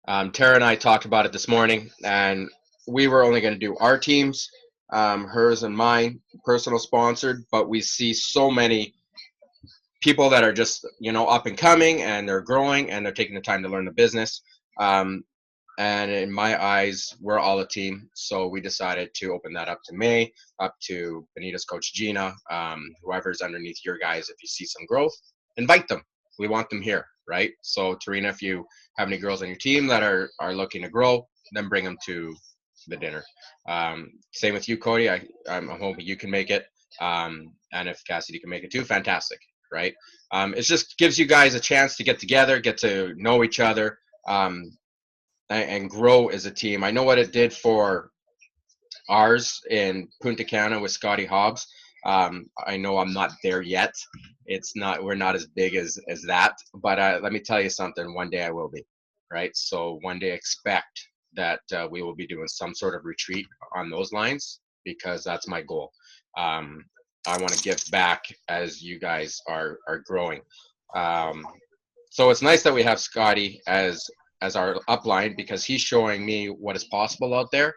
Tara and I talked about it this morning, and we were only going to do our teams, hers and mine, personal sponsored. But we see so many people that are just up and coming, and they're growing, and they're taking the time to learn the business. Um, and in my eyes, we're all a team. So we decided to open that up to May, up to Benita's coach Gina, whoever's underneath your guys. If you see some growth, invite them. We want them here, right? So Tarina, if you have any girls on your team that are looking to grow, then bring them to the dinner. Same with you, Cody. I'm hoping you can make it. And if Cassidy can make it too, fantastic, right? It just gives you guys a chance to get together, get to know each other. Um, and grow as a team. I know what it did for ours in Punta Cana with Scotty Hobbs. I know I'm not there yet. It's not we're not as big as that, but let me tell you something. One day I will be, right? So one day expect that we will be doing some sort of retreat on those lines because that's my goal. Um, I want to give back as you guys are growing. Um, so it's nice that we have Scotty as our upline because he's showing me what is possible out there.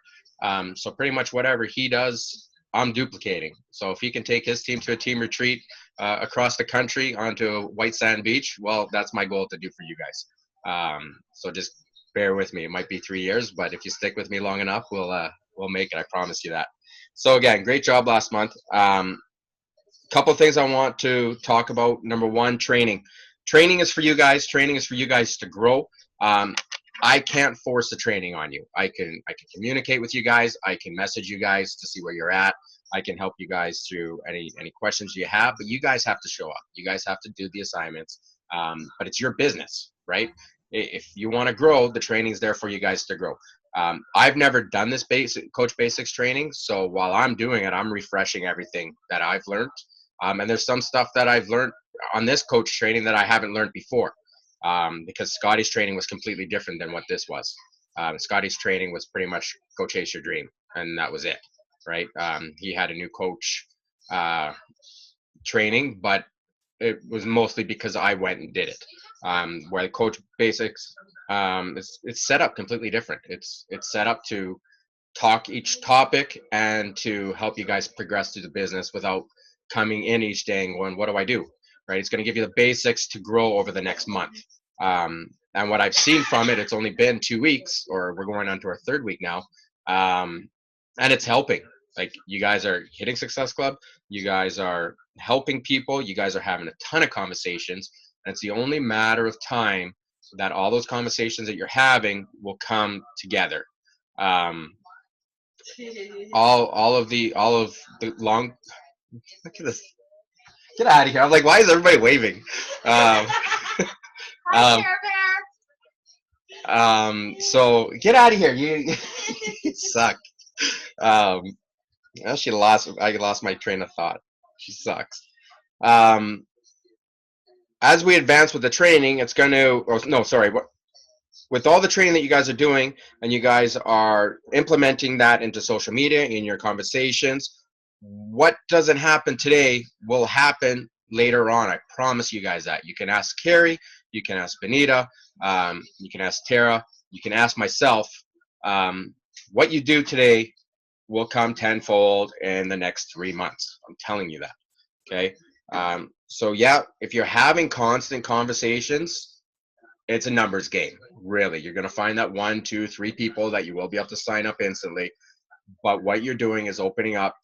So pretty much whatever he does, I'm duplicating. So if he can take his team to a team retreat across the country onto White Sand Beach, well, that's my goal to do for you guys. So just bear with me. It might be 3 years, but if you stick with me long enough, we'll make it. I promise you that. So again, great job last month. Couple of things I want to talk about. Number one, training. Training is for you guys. Training is for you guys to grow. Um, I can't force the training on you. I can communicate with you guys. I can message you guys to see where you're at. I can help you guys through any questions you have, but you guys have to show up. You guys have to do the assignments. But it's your business, right? If you want to grow, the training's there for you guys to grow. I've never done this basic coach basics training, so while I'm doing it, I'm refreshing everything that I've learned. And there's some stuff that I've learned on this coach training that I haven't learned before, because Scotty's training was completely different than what this was. Scotty's training was pretty much go chase your dream, and that was it, right? He had a new coach uh, training, but it was mostly because I went and did it. Where the coach basics, it's set up completely different. It's set up to talk each topic and to help you guys progress through the business without coming in each day and going, what do I do? Right? It's going to give you the basics to grow over the next month. And what I've seen from it, it's only been 2 weeks, or we're going on to our third week now. And it's helping. Like, you guys are hitting Success Club. You guys are helping people. You guys are having a ton of conversations. And it's the only matter of time that all those conversations that you're having will come together. Um, all of the long look at this, get out of here. I'm like, why is everybody waving? um, um, so get out of here, you, you suck. um, well, I lost my train of thought. She sucks. um, as we advance with the training, it's going to, or no, sorry, with all the training that you guys are doing and you guys are implementing that into social media in your conversations, what doesn't happen today will happen later on. I promise you guys that. You can ask Carrie, you can ask Benita, you can ask Tara, you can ask myself. What you do today will come tenfold in the next 3 months. I'm telling you that. Okay. So yeah, if you're having constant conversations, it's a numbers game. Really, you're going to find that one, two, three people that you will be able to sign up instantly. But what you're doing is opening up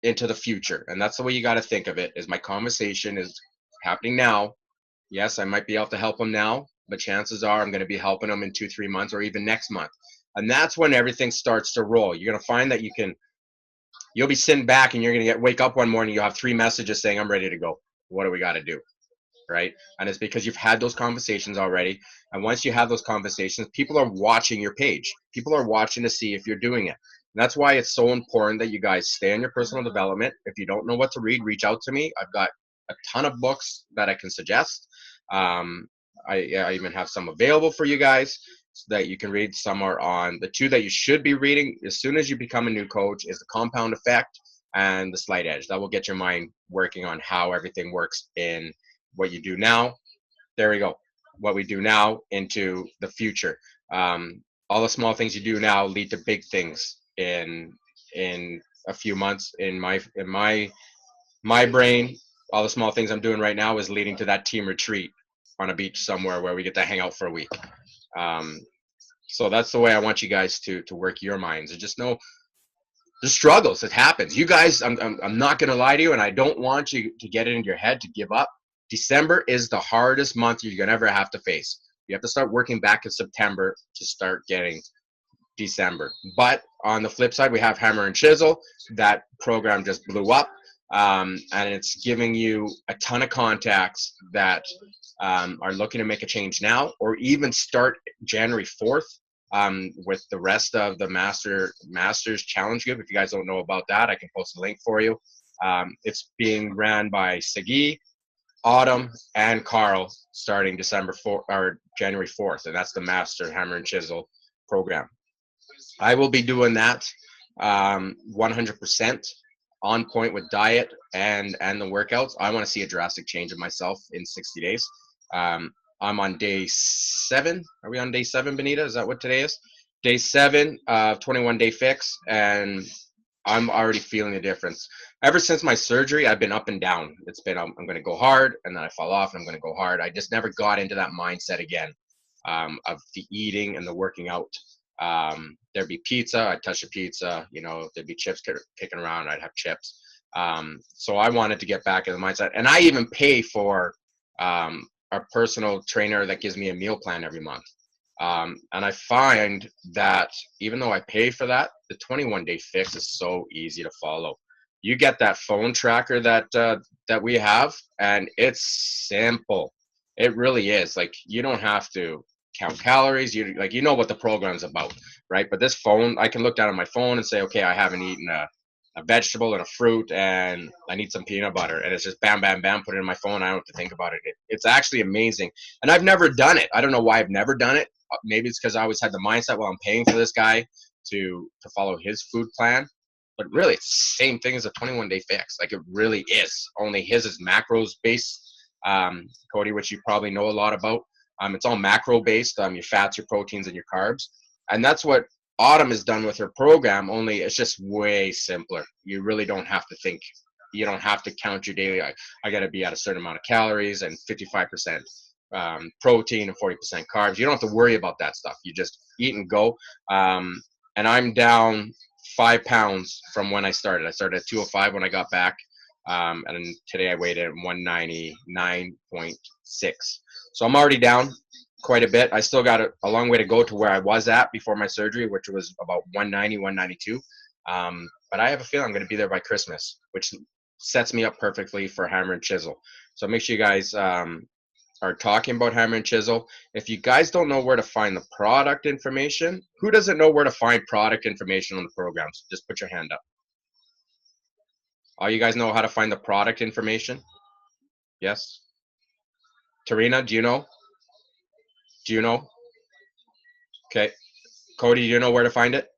into the future, and that's the way you got to think of it. Is my conversation is happening now? Yes, I might be able to help them now, but chances are I'm going to be helping them in 2-3 months or even next month, and that's when everything starts to roll. You're going to find that you'll be sitting back and you're going to wake up one morning, you'll have 3 messages saying, I'm ready to go. What do we got to do? Right? And it's because you've had those conversations already. And once you have those conversations, people are watching your page. People are watching to see if you're doing it. And that's why it's so important that you guys stay on your personal development. If you don't know what to read, reach out to me. I've got a ton of books that I can suggest. I even have some available for you guys so that you can read. Some are on the two that you should be reading as soon as you become a new coach is the Compound Effect and the Slight Edge. That will get your mind working on how everything works in what you do now. There we go. what we do now into the future. All the small things you do now lead to big things in a few months. In my brain, all the small things I'm doing right now is leading to that team retreat on a beach somewhere where we get to hang out for a week. Um, so that's the way I want you guys to work your minds, and just know the struggles. It happens. You guys, I'm not gonna lie to you, and I don't want you to get it in your head to give up. December is the hardest month you're gonna ever have to face. You have to start working back in September to start getting December. But on the flip side, we have Hammer and Chisel. That program just blew up, and it's giving you a ton of contacts that are looking to make a change now, or even start January 4th with the rest of the Masters Challenge group. If you guys don't know about that, I can post a link for you. It's being ran by Sagi, Autumn, and Carl starting December 4th or January 4th, and that's the Master Hammer and Chisel program. I will be doing that 100% on point with diet and the workouts. I want to see a drastic change of myself in 60 days. I'm on day 7. Are we on day 7, Benita? Is that what today is? Day 7 of 21-day fix, and I'm already feeling the difference. Ever since my surgery, I've been up and down. It's been I'm going to go hard, and then I fall off, and I'm going to go hard. I just never got into that mindset again of the eating and the working out. There'd be pizza, I'd touch a pizza. There'd be chips kicking around, I'd have chips. So I wanted to get back in the mindset, and I even pay for a personal trainer that gives me a meal plan every month. And I find that even though I pay for that, the 21-day fix is so easy to follow. You get that phone tracker that we have, and it's simple. It really is. Like, you don't have to count calories. You know what the program's about, right? But this phone, I can look down at my phone and say, okay, I haven't eaten a vegetable and a fruit, and I need some peanut butter, and it's just bam, bam, bam, put it in my phone. I don't have to think about it. It's actually amazing, and I've never done it. I don't know why I've never done it. Maybe it's because I always had the mindset, well, I'm paying for this guy to follow his food plan, but really it's the same thing as a 21-day fix. Like, it really is. Only his is macros based, Cody, which you probably know a lot about. It's all macro based, your fats, your proteins, and your carbs, and that's what Autumn is done with her program, only it's just way simpler. You really don't have to think. You don't have to count your daily. I got to be at a certain amount of calories and 55% protein and 40% carbs. You don't have to worry about that stuff. You just eat and go. And I'm down 5 pounds from when I started. I started at 205 when I got back. And today I weighed at 199.6. So I'm already down quite a bit. I still got a long way to go to where I was at before my surgery, which was about 190, 192. But I have a feeling I'm going to be there by Christmas, which sets me up perfectly for Hammer and Chisel. So make sure you guys are talking about Hammer and Chisel. If you guys don't know where to find the product information, who doesn't know where to find product information on the programs? Just put your hand up. All you guys know how to find the product information? Yes? Tarina, do you know? Do you know? Okay. Cody, do you know where to find it?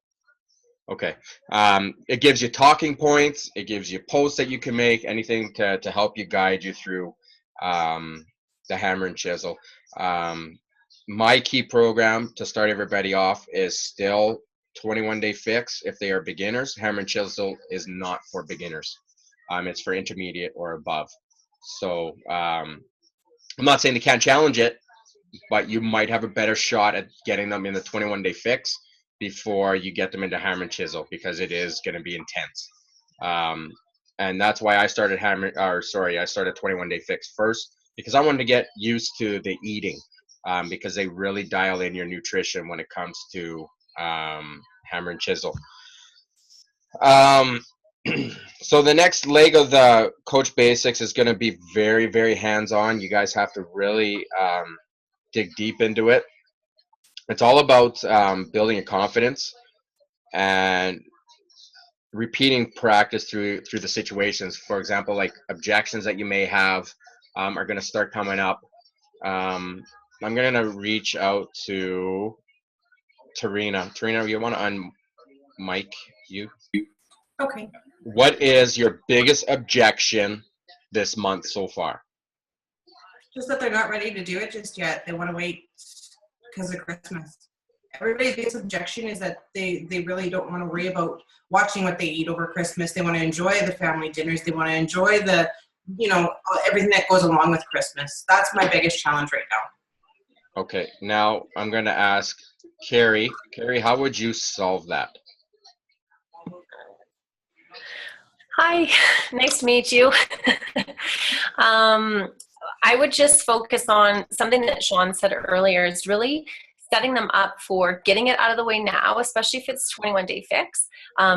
Okay. It gives you talking points. It gives you posts that you can make, anything to help you guide you through the Hammer and Chisel. My key program to start everybody off is still 21-day fix if they are beginners. Hammer and Chisel is not for beginners. It's for intermediate or above. So I'm not saying they can't challenge it, but you might have a better shot at getting them in the 21-day fix before you get them into Hammer and Chisel, because it is going to be intense. And that's why I started I started 21-day fix first, because I wanted to get used to the eating, because they really dial in your nutrition when it comes to Hammer and Chisel. So the next leg of the Coach Basics is going to be very, very hands-on. You guys have to really dig deep into it. It's all about building your confidence and repeating practice through the situations. For example, like objections that you may have are going to start coming up. I'm going to reach out to Tarina. Tarina, you want to unmic you? Okay. What is your biggest objection this month so far? Just that they're not ready to do it just yet. They want to wait because of Christmas. Everybody's biggest objection is that they really don't want to worry about watching what they eat over Christmas. They want to enjoy the family dinners. They want to enjoy the, everything that goes along with Christmas. That's my biggest challenge right now. Okay, now I'm going to ask Carrie. Carrie, how would you solve that? Hi, nice to meet you. I would just focus on something that Sean said earlier, is really setting them up for getting it out of the way now, especially if it's 21-day fix,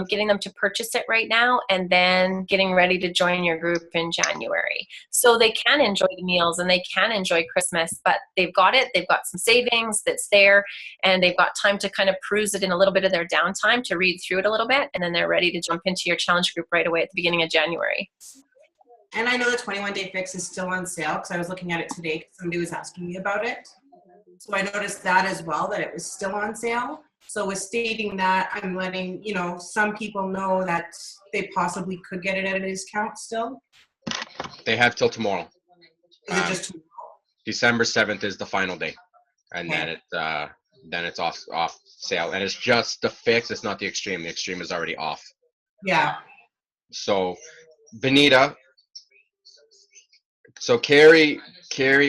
getting them to purchase it right now, and then getting ready to join your group in January. So they can enjoy the meals and they can enjoy Christmas, but they've got it, they've got some savings that's there, and they've got time to kind of peruse it in a little bit of their downtime to read through it a little bit, and then they're ready to jump into your challenge group right away at the beginning of January. And I know the 21-day fix is still on sale because I was looking at it today because somebody was asking me about it. So I noticed that as well, that it was still on sale. So with stating that, I'm letting, some people know that they possibly could get it at a discount still. They have till tomorrow. Is it just tomorrow? December 7th is the final day. And Okay. then it's off sale. And it's just the fix, it's not the extreme. The extreme is already off. Yeah. So Benita, so Carrie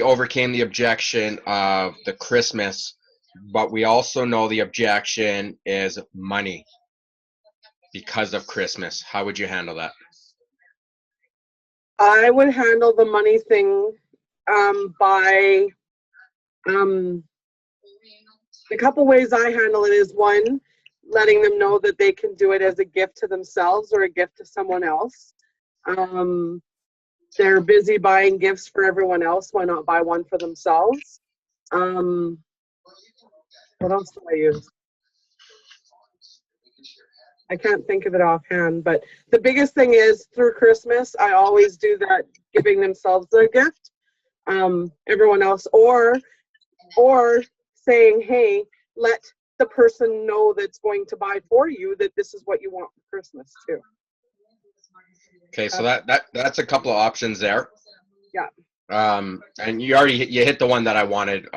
overcame the objection of the Christmas, but we also know the objection is money because of Christmas. How would you handle that? I would handle the money thing by the couple ways I handle it is, one, letting them know that they can do it as a gift to themselves or a gift to someone else. They're busy buying gifts for everyone else. Why not buy one for themselves? What else do I use? I can't think of it offhand, but the biggest thing is through Christmas, I always do that, giving themselves a gift. Everyone else, or saying, hey, let the person know that's going to buy for you that this is what you want for Christmas too. Okay, so that's a couple of options there. Yeah. And you hit the one that I wanted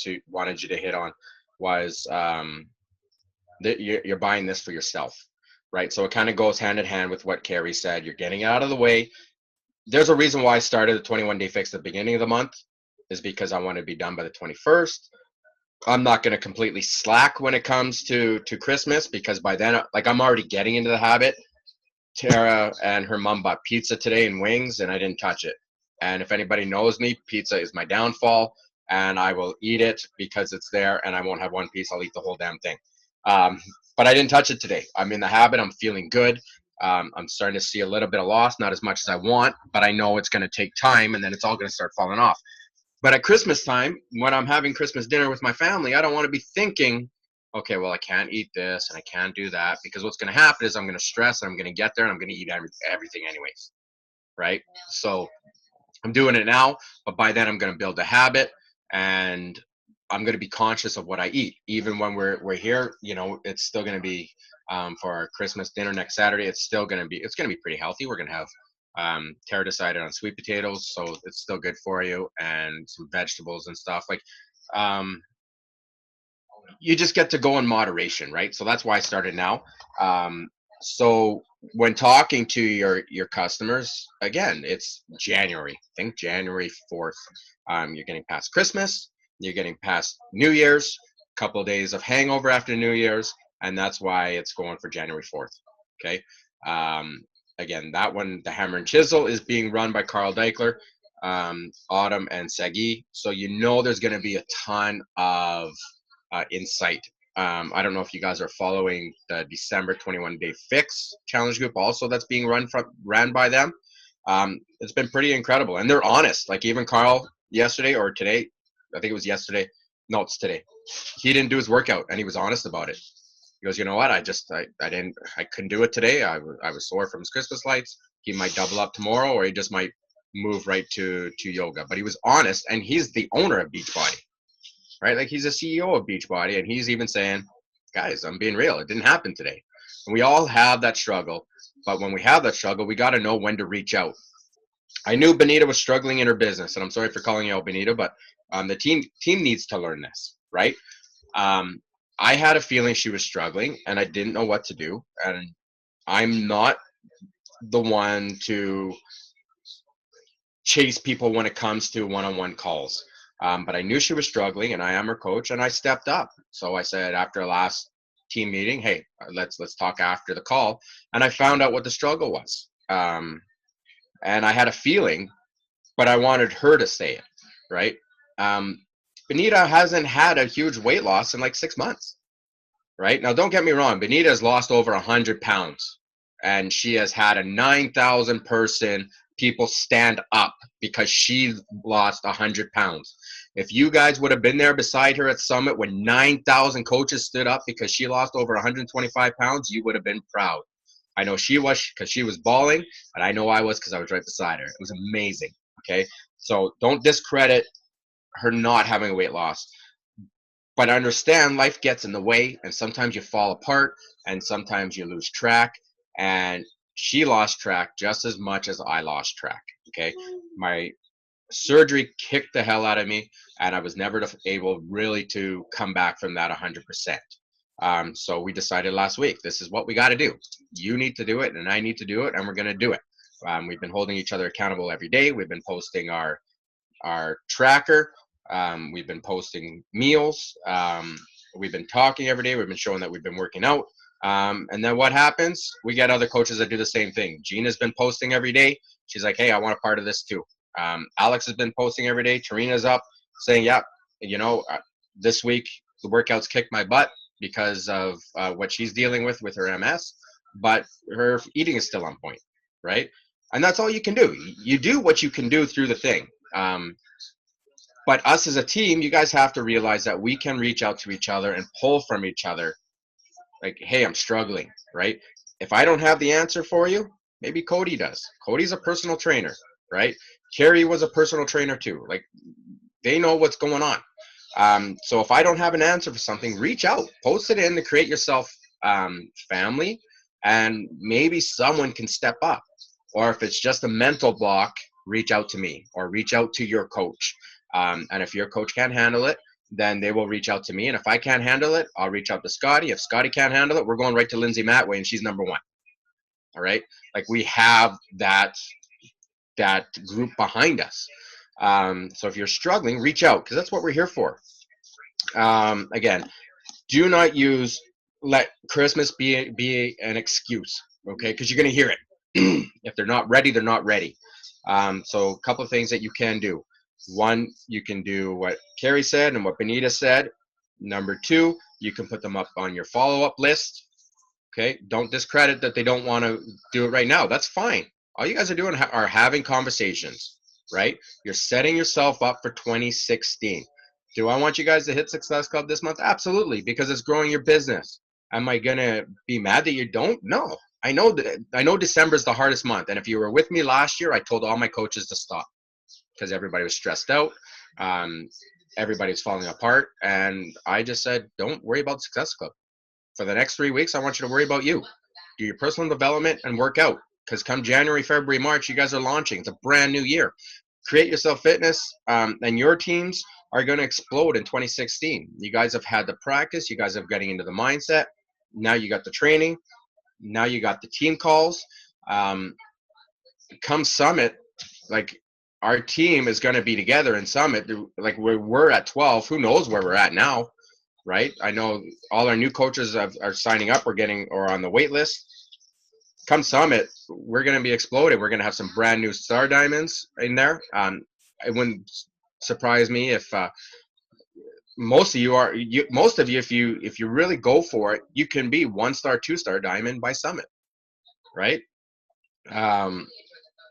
you to hit on, was that you're buying this for yourself, right? So it kind of goes hand in hand with what Carrie said. You're getting it out of the way. There's a reason why I started the 21-day fix at the beginning of the month, is because I want to be done by the 21st. I'm not going to completely slack when it comes to Christmas, because by then, like, I'm already getting into the habit. Tara and her mom bought pizza today and wings, and I didn't touch it. And if anybody knows me, pizza is my downfall, and I will eat it because it's there, and I won't have one piece. I'll eat the whole damn thing. But I didn't touch it today. I'm in the habit. I'm feeling good. I'm starting to see a little bit of loss, not as much as I want, but I know it's going to take time, and then it's all going to start falling off. But at Christmas time, when I'm having Christmas dinner with my family, I don't want to be thinking, okay, well, I can't eat this and I can't do that, because what's going to happen is I'm going to stress and I'm going to get there and I'm going to eat everything anyways, right? So I'm doing it now, but by then I'm going to build a habit, and I'm going to be conscious of what I eat. Even when we're here, it's still going to be for our Christmas dinner next Saturday. It's going to be pretty healthy. We're going to have Tara decided on sweet potatoes, so it's still good for you, and some vegetables and stuff. Like, you just get to go in moderation, right? So that's why I started now. So when talking to your customers, again, it's January. Think January 4th. You're getting past Christmas. You're getting past New Year's. A couple of days of hangover after New Year's, and that's why it's going for January 4th. Okay. Again, that one, the Hammer and Chisel, is being run by Carl Deichler, Autumn, and Sagi. So there's going to be a ton of insight. I don't know if you guys are following the December 21-day fix challenge group also, that's being ran by them. It's been pretty incredible, and they're honest. Like, even Carl yesterday or today, I think it was yesterday. No, it's today. He didn't do his workout, and he was honest about it. He goes, you know what? I couldn't do it today. I was sore from his Christmas lights. He might double up tomorrow, or he just might move right to yoga. But he was honest, and he's the owner of Beachbody, right? Like, he's a CEO of Beachbody, and he's even saying, guys, I'm being real. It didn't happen today. And we all have that struggle. But when we have that struggle, we got to know when to reach out. I knew Benita was struggling in her business, and I'm sorry for calling you out, Benita, but the team needs to learn this, right? Um, I had a feeling she was struggling, and I didn't know what to do. And I'm not the one to chase people when it comes to one-on-one calls. But I knew she was struggling, and I am her coach, and I stepped up. So I said after our last team meeting, hey, let's talk after the call, and I found out what the struggle was. And I had a feeling, but I wanted her to say it, right? Um, Benita hasn't had a huge weight loss in like 6 months, right? Now, don't get me wrong. Benita has lost over 100 pounds, and she has had a 9,000 person people stand up because she lost 100 pounds. If you guys would have been there beside her at Summit when 9,000 coaches stood up because she lost over 125 pounds, you would have been proud. I know she was because she was bawling, and I know I was because I was right beside her. It was amazing. Okay, so don't discredit her not having a weight loss, but understand life gets in the way, and sometimes you fall apart, and sometimes you lose track. And she lost track just as much as I lost track. Okay, my surgery kicked the hell out of me, and I was never able really to come back from that 100%. So we decided last week, this is what we got to do. You need to do it, and I need to do it, and we're going to do it. We've been holding each other accountable every day. We've been posting our tracker. We've been posting meals. We've been talking every day. We've been showing that we've been working out. And then what happens? We get other coaches that do the same thing. Gina's been posting every day. She's like, hey, I want a part of this too. Alex has been posting every day. Tarina's up saying, yeah, this week the workouts kicked my butt because of what she's dealing with her MS, but her eating is still on point, right? And that's all you can do. You do what you can do through the thing. But us as a team, you guys have to realize that we can reach out to each other and pull from each other. Like, hey, I'm struggling, right? If I don't have the answer for you, maybe Cody does. Cody's a personal trainer, right? Carrie was a personal trainer too. Like, they know what's going on. So if I don't have an answer for something, reach out, post it in to create yourself family, and maybe someone can step up. Or if it's just a mental block, reach out to me or reach out to your coach. And if your coach can't handle it, then they will reach out to me. And if I can't handle it, I'll reach out to Scotty. If Scotty can't handle it, we're going right to Lindsay Matway, and she's number one. All right? Like, we have that group behind us. So if you're struggling, reach out, because that's what we're here for. Again, do not let Christmas be an excuse, okay? Because you're going to hear it. If they're not ready, they're not ready. So a couple of things that you can do. One, you can do what Carrie said and what Benita said. Number two, you can put them up on your follow-up list. Okay, don't discredit that they don't want to do it right now. That's fine. All you guys are doing are having conversations, right? You're setting yourself up for 2016. Do I want you guys to hit Success Club this month? Absolutely, because it's growing your business. Am I gonna be mad that you don't? No. I know December is the hardest month, and if you were with me last year, I told all my coaches to stop because everybody was stressed out. Everybody was falling apart, and I just said, don't worry about Success Club. For the next 3 weeks, I want you to worry about you. Do your personal development and work out, because come January, February, March, you guys are launching. It's a brand new year. Create Yourself Fitness, and your teams are going to explode in 2016. You guys have had the practice. You guys are getting into the mindset. Now you got the training. Now you got the team calls. Come Summit, like, our team is going to be together in Summit. Like, we're at 12. Who knows where we're at now, right? I know all our new coaches are signing up or on the wait list. Come Summit, we're going to be exploding. We're going to have some brand new Star Diamonds in there. It wouldn't surprise me if most of you, if you really go for it, you can be 1-star, 2-star Diamond by Summit, right?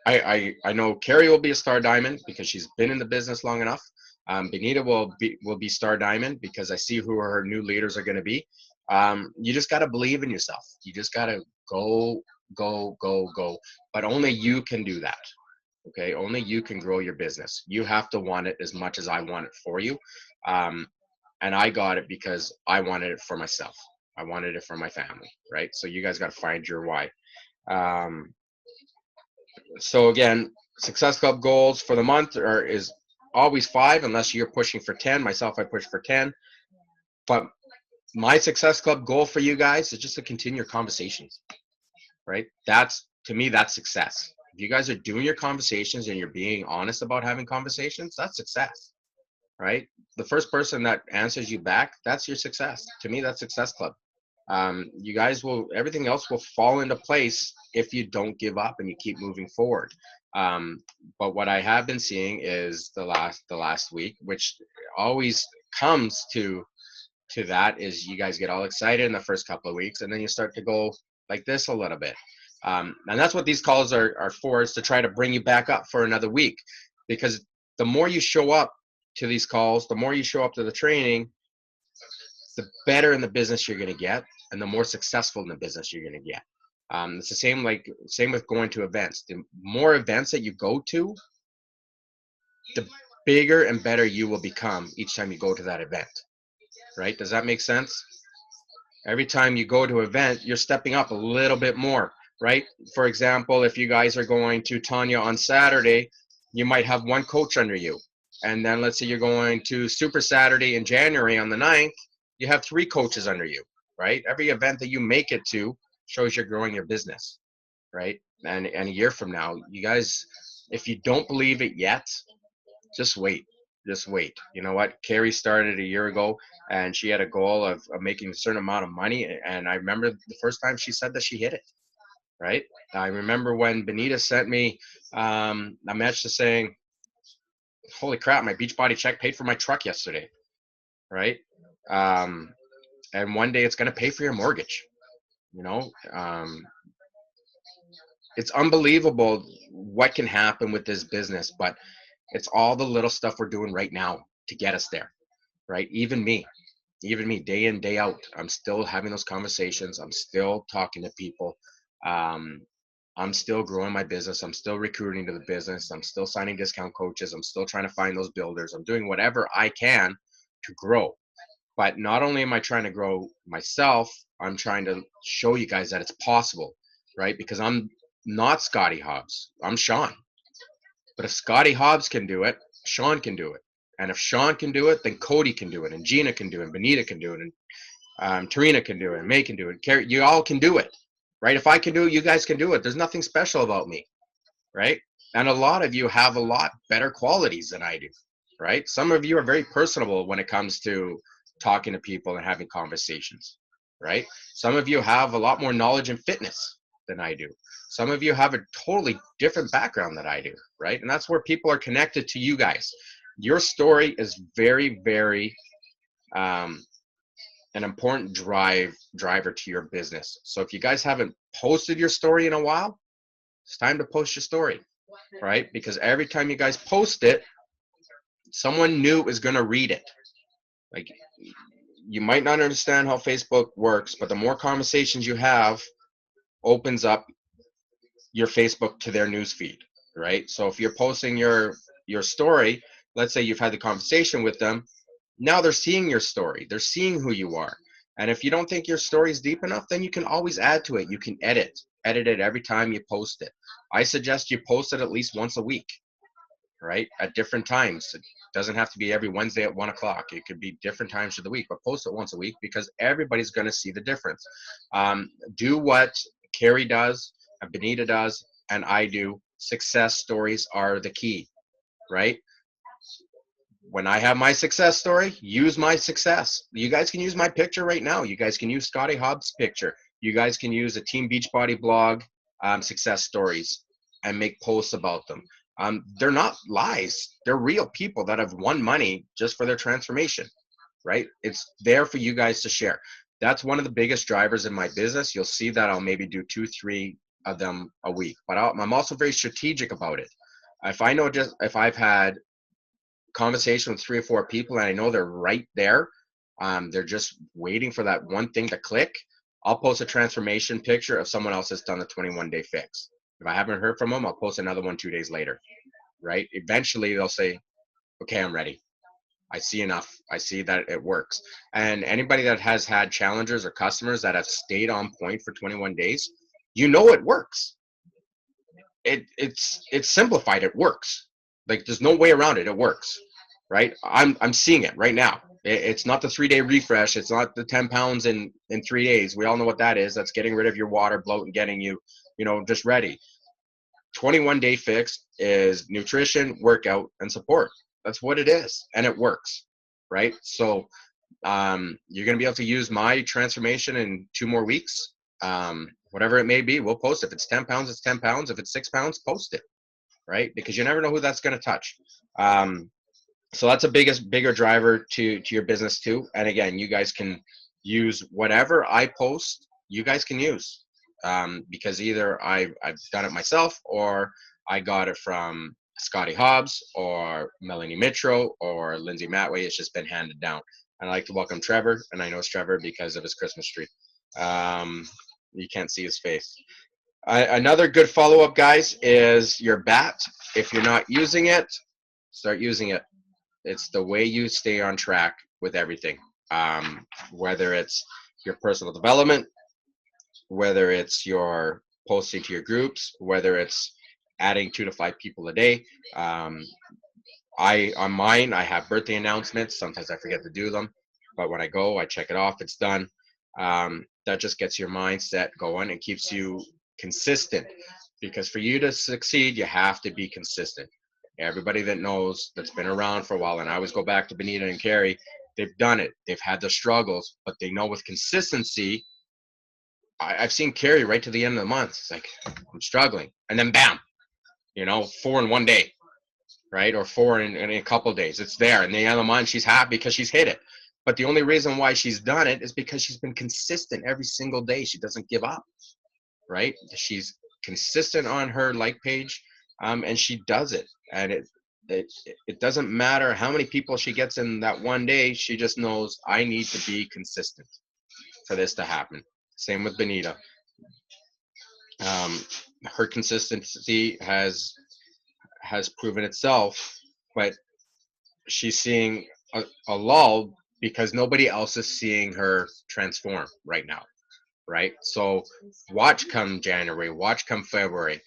I know Carrie will be a Star Diamond because she's been in the business long enough. Benita will be Star Diamond because I see who her new leaders are going to be. You just got to believe in yourself. You just got to go. But only you can do that. Okay, only you can grow your business. You have to want it as much as I want it for you. And I got it because I wanted it for myself. I wanted it for my family, right? So you guys got to find your why. So again, Success Club goals for the month is always 5, unless you're pushing for 10. Myself, I push for 10. But my Success Club goal for you guys is just to continue your conversations, right? That's, to me, that's success. If you guys are doing your conversations and you're being honest about having conversations, that's success, right? The first person that answers you back, that's your success. To me, that's Success Club. You guys will, everything else will fall into place if you don't give up and you keep moving forward. But what I have been seeing is the last week, which always comes to that, is you guys get all excited in the first couple of weeks and then you start to go like this a little bit. And that's what these calls are for, is to try to bring you back up for another week. Because the more you show up to these calls, the more you show up to the training, the better in the business you're going to get, and the more successful in the business you're going to get. It's the same with going to events. The more events that you go to, the bigger and better you will become each time you go to that event, right? Does that make sense? Every time you go to an event, you're stepping up a little bit more, right? For example, if you guys are going to Tanya on Saturday, you might have one coach under you. And then let's say you're going to Super Saturday in January on the 9th, you have 3 coaches under you, right? Every event that you make it to shows you're growing your business, right? And a year from now, you guys, if you don't believe it yet, just wait. Just wait. You know what? Carrie started a year ago, and she had a goal of making a certain amount of money. And I remember the first time she said that, she hit it, right? I remember when Benita sent me a message saying, holy crap, my Beachbody check paid for my truck yesterday, right? And one day it's going to pay for your mortgage. You know, it's unbelievable what can happen with this business, but it's all the little stuff we're doing right now to get us there, right? Even me, day in, day out, I'm still having those conversations. I'm still talking to people. I'm still growing my business. I'm still recruiting to the business. I'm still signing discount coaches. I'm still trying to find those builders. I'm doing whatever I can to grow. But not only am I trying to grow myself, I'm trying to show you guys that it's possible, right? Because I'm not Scotty Hobbs. I'm Sean. But if Scotty Hobbs can do it, Sean can do it. And if Sean can do it, then Cody can do it, and Gina can do it, and Benita can do it, and Tarina can do it, and May can do it. Carrie, you all can do it, right? If I can do it, you guys can do it. There's nothing special about me, right? And a lot of you have a lot better qualities than I do, right? Some of you are very personable when it comes to talking to people and having conversations, right? Some of you have a lot more knowledge in fitness than I do. Some of you have a totally different background than I do, right? And that's where people are connected to you guys. Your story is very, very an important driver to your business. So if you guys haven't posted your story in a while, it's time to post your story, right? Because every time you guys post it, someone new is going to read it. Like, you might not understand how Facebook works, but the more conversations you have opens up your Facebook to their news feed, right? So if you're posting your story, let's say you've had the conversation with them, now they're seeing your story. They're seeing who you are. And if you don't think your story is deep enough, then you can always add to it. You can edit it every time you post it. I suggest you post it at least once a week, right? At different times. It doesn't have to be every Wednesday at 1 o'clock. It could be different times of the week, but post it once a week, because everybody's going to see the difference. Do what Carrie does, and Benita does, and I do. Success stories are the key, right? When I have my success story, use my success. You guys can use my picture right now. You guys can use Scotty Hobbs' picture. You guys can use a Team Beachbody blog success stories and make posts about them. They're not lies. They're real people that have won money just for their transformation, right? It's there for you guys to share. That's one of the biggest drivers in my business. You'll see that I'll maybe do 2-3 of them a week, but I'm also very strategic about it. If I've had conversation with 3 or 4 people and I know they're right there, they're just waiting for that one thing to click, I'll post a transformation picture of someone else that's done the 21-day fix. If I haven't heard from them, I'll post another one 2 days later, right? Eventually they'll say, okay, I'm ready. I see enough. I see that it works. And anybody that has had challengers or customers that have stayed on point for 21 days, you know it works. it's simplified. It works. Like there's no way around it. It works, right? I'm seeing it right now. It's not the 3-day refresh. It's not the 10 pounds in 3 days. We all know what that is. That's getting rid of your water, bloat, and getting you, just ready. 21-day fix is nutrition, workout, and support. That's what it is, and it works, right? So you're going to be able to use my transformation in 2 more weeks. Whatever it may be, we'll post it. If it's 10 pounds, it's 10 pounds. If it's 6 pounds, post it, right? Because you never know who that's going to touch. So that's a bigger driver to your business too. And again, you guys can use whatever I post, you guys can use. Because either I've done it myself, or I got it from Scotty Hobbs or Melanie Mitro or Lindsay Matway. It's just been handed down. And I'd like to welcome Trevor, and I know it's Trevor because of his Christmas tree. You can't see his face. Another good follow-up, guys, is your BAT. If you're not using it, start using it. It's the way you stay on track with everything, whether it's your personal development, whether it's your posting to your groups, whether it's adding 2 to 5 people a day. On mine, I have birthday announcements. Sometimes I forget to do them, but when I go, I check it off. It's done. That just gets your mindset going and keeps you consistent, because for you to succeed, you have to be consistent. Everybody that knows, that's been around for a while, and I always go back to Benita and Carrie, they've done it. They've had the struggles, but they know with consistency. I've seen Carrie right to the end of the month. It's like, I'm struggling. And then bam, 4 in 1 day, right? Or 4 in a couple of days. It's there. And the end of the month, she's happy because she's hit it. But the only reason why she's done it is because she's been consistent every single day. She doesn't give up, right? She's consistent on her like page, and she does it. And it doesn't matter how many people she gets in that 1 day. She just knows, I need to be consistent for this to happen. Same with Benita. Her consistency has proven itself, but she's seeing a lull because nobody else is seeing her transform right now, right? So watch come January, watch come February,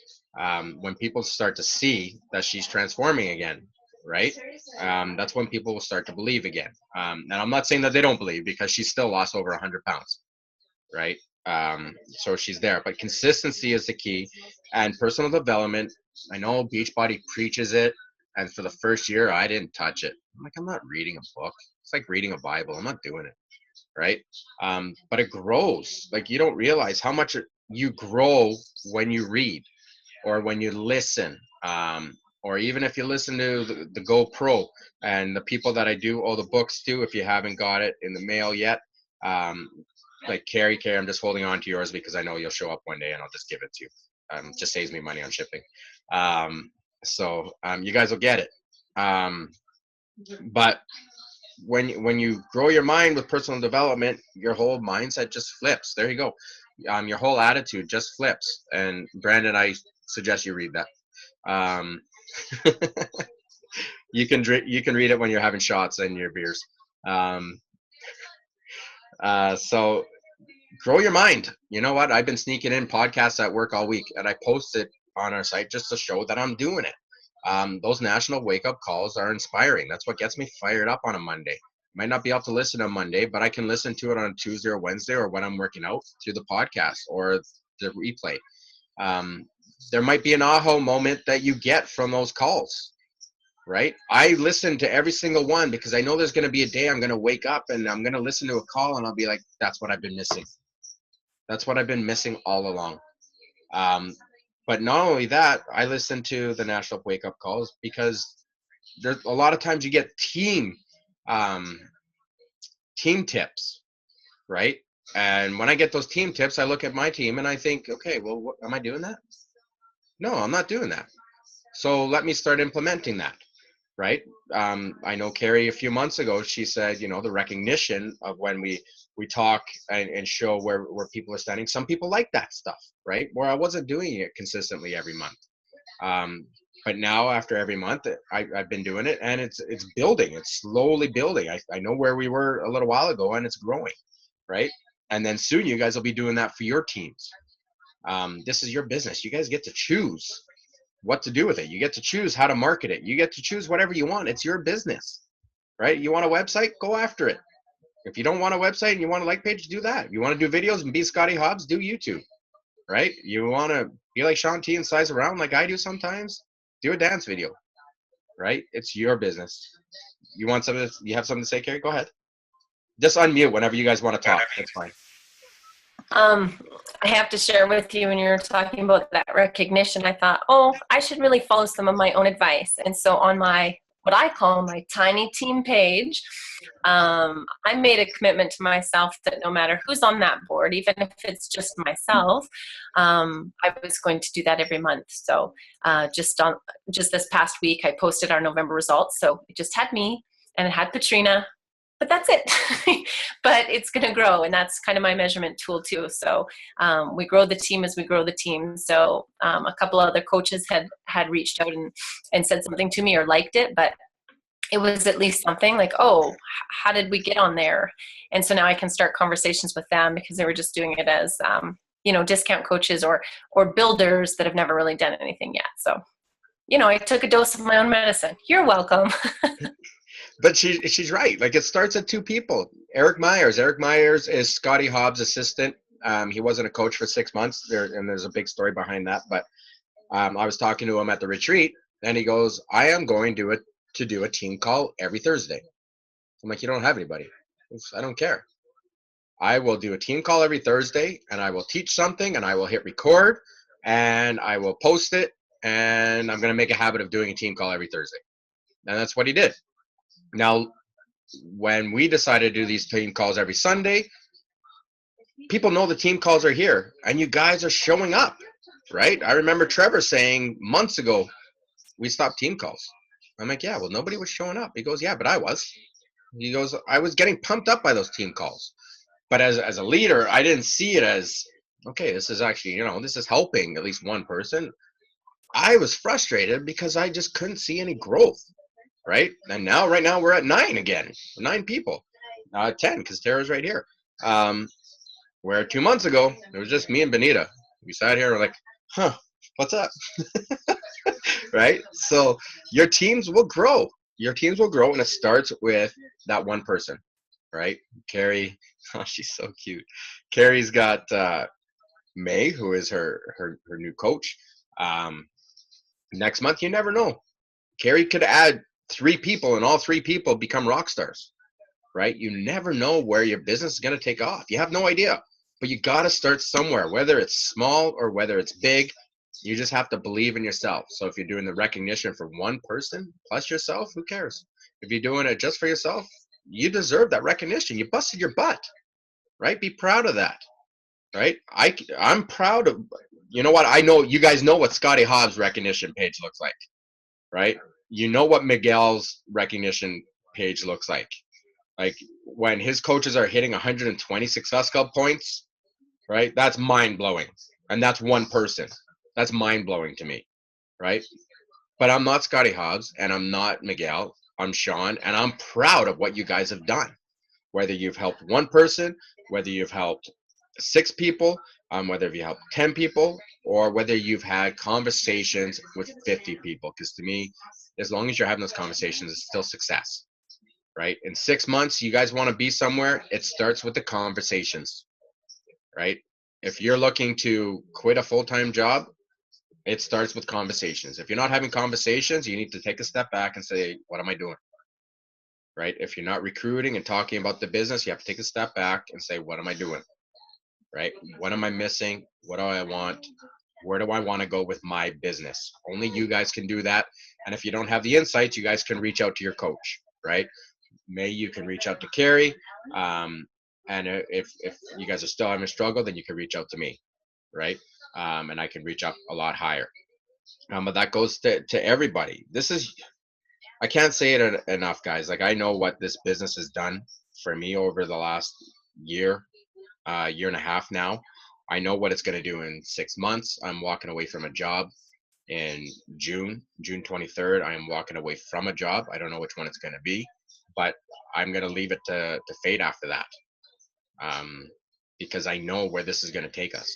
when people start to see that she's transforming again, right? That's when people will start to believe again. And I'm not saying that they don't believe, because she's still lost over 100 pounds, right? So she's there, but consistency is the key. And personal development, I know Beachbody preaches it, and for the first year I didn't touch it. I'm like, I'm not reading a book. It's like reading a Bible. I'm not doing it, right? But it grows. Like, you don't realize how much you grow when you read or when you listen, or even if you listen to the GoPro, and the people that I do all the books to, if you haven't got it in the mail yet, like Carrie, I'm just holding on to yours because I know you'll show up one day and I'll just give it to you. Just saves me money on shipping. So you guys will get it. But when you grow your mind with personal development, your whole mindset just flips. There you go. Your whole attitude just flips. And Brandon, I suggest you read that. You can read it when you're having shots and your beers. So grow your mind. You know what? I've been sneaking in podcasts at work all week, and I post it on our site just to show that I'm doing it. Those national wake-up calls are inspiring. That's what gets me fired up on a Monday. Might not be able to listen on Monday, but I can listen to it on Tuesday or Wednesday, or when I'm working out, through the podcast or the replay. There might be an aha moment that you get from those calls, right? I listen to every single one because I know there's going to be a day I'm going to wake up and I'm going to listen to a call and I'll be like, that's what I've been missing. That's what I've been missing all along. But not only that, I listen to the national wake-up calls because there's a lot of times you get team tips, right? And when I get those team tips, I look at my team and I think, okay, well, am I doing that? No, I'm not doing that. So let me start implementing that, right? I know Carrie a few months ago, she said, the recognition of when we talk and show where people are standing. Some people like that stuff, right? Where I wasn't doing it consistently every month. But now after every month, I've been doing it, and it's building. It's slowly building. I know where we were a little while ago, and it's growing, right? And then soon you guys will be doing that for your teams. This is your business. You guys get to choose what to do with it. You get to choose how to market it. You get to choose whatever you want. It's your business, right? You want a website, go after it. If you don't want a website and you want a like page, do that. You want to do videos and be Scotty Hobbs, do YouTube, right? You want to be like Shaun T and size around like I do sometimes, do a dance video, right? It's your business. You want something? You have something to say, Carrie? Go ahead. Just unmute whenever you guys want to talk. That's fine. I have to share with you, when you're talking about that recognition, I thought, oh, I should really follow some of my own advice. And so on my, what I call my tiny team page, I made a commitment to myself that no matter who's on that board, even if it's just myself, I was going to do that every month. So just this past week, I posted our November results. So it just had me and it had Patrina, but that's it. But it's going to grow, and that's kind of my measurement tool too. So we grow the team as we grow the team. So a couple other coaches had reached out and said something to me or liked it, but it was at least something like, oh, how did we get on there? And so now I can start conversations with them, because they were just doing it as discount coaches or builders that have never really done anything yet. So I took a dose of my own medicine. You're welcome. But she's right. Like, it starts at two people. Eric Myers is Scotty Hobbs' assistant. He wasn't a coach for 6 months and there's a big story behind that. But I was talking to him at the retreat, and he goes, I am going to do a team call every Thursday. I'm like, you don't have anybody. I don't care. I will do a team call every Thursday, and I will teach something, and I will hit record, and I will post it, and I'm going to make a habit of doing a team call every Thursday. And that's what he did. Now, when we decided to do these team calls every Sunday, people know the team calls are here, and you guys are showing up, right? I remember Trevor saying months ago, we stopped team calls. I'm like, yeah, well, nobody was showing up. He goes, yeah, but I was. He goes, I was getting pumped up by those team calls. But as a leader, I didn't see it as, okay, this is actually, this is helping at least one person. I was frustrated because I just couldn't see any growth. Right? And right now we're at 9 again. 9 people. 10, because Tara's right here. Where 2 months ago, it was just me and Benita. We sat here and we're like, huh, what's up? Right? So your teams will grow. Your teams will grow, and it starts with that one person. Right? Carrie, oh, she's so cute. Carrie's got May, who is her new coach. Next month, you never know. Carrie could add 3 people, and all 3 people become rock stars, right? You never know where your business is going to take off. You have no idea, but you got to start somewhere, whether it's small or whether it's big. You just have to believe in yourself. So if you're doing the recognition for one person plus yourself, who cares? If you're doing it just for yourself, you deserve that recognition. You busted your butt, right? Be proud of that, right? I'm proud of, you know what? I know you guys know what Scotty Hobbs' recognition page looks like, right? You know what Miguel's recognition page looks like. Like, when his coaches are hitting 120 Success Club points, right? That's mind-blowing. And that's one person. That's mind-blowing to me, right? But I'm not Scotty Hobbs, and I'm not Miguel. I'm Shaun, and I'm proud of what you guys have done. Whether you've helped one person, whether you've helped 6 people, whether you helped 10 people, or whether you've had conversations with 50 people. Because to me, as long as you're having those conversations, it's still success, right? In 6 months, you guys want to be somewhere, it starts with the conversations, right? If you're looking to quit a full-time job, it starts with conversations. If you're not having conversations, you need to take a step back and say, what am I doing? Right? If you're not recruiting and talking about the business, you have to take a step back and say, what am I doing? Right? What am I missing? What do I want? Where do I want to go with my business? Only you guys can do that. And if you don't have the insights, you guys can reach out to your coach, right? May, you can reach out to Carrie. And if you guys are still having a struggle, then you can reach out to me, right? And I can reach up a lot higher. But that goes to everybody. I can't say it enough, guys. Like, I know what this business has done for me over the last year and a half now. I know what it's going to do in 6 months. I'm walking away from a job in June 23rd. I am walking away from a job. I don't know which one it's going to be, but I'm going to leave it to fate after that, because I know where this is going to take us,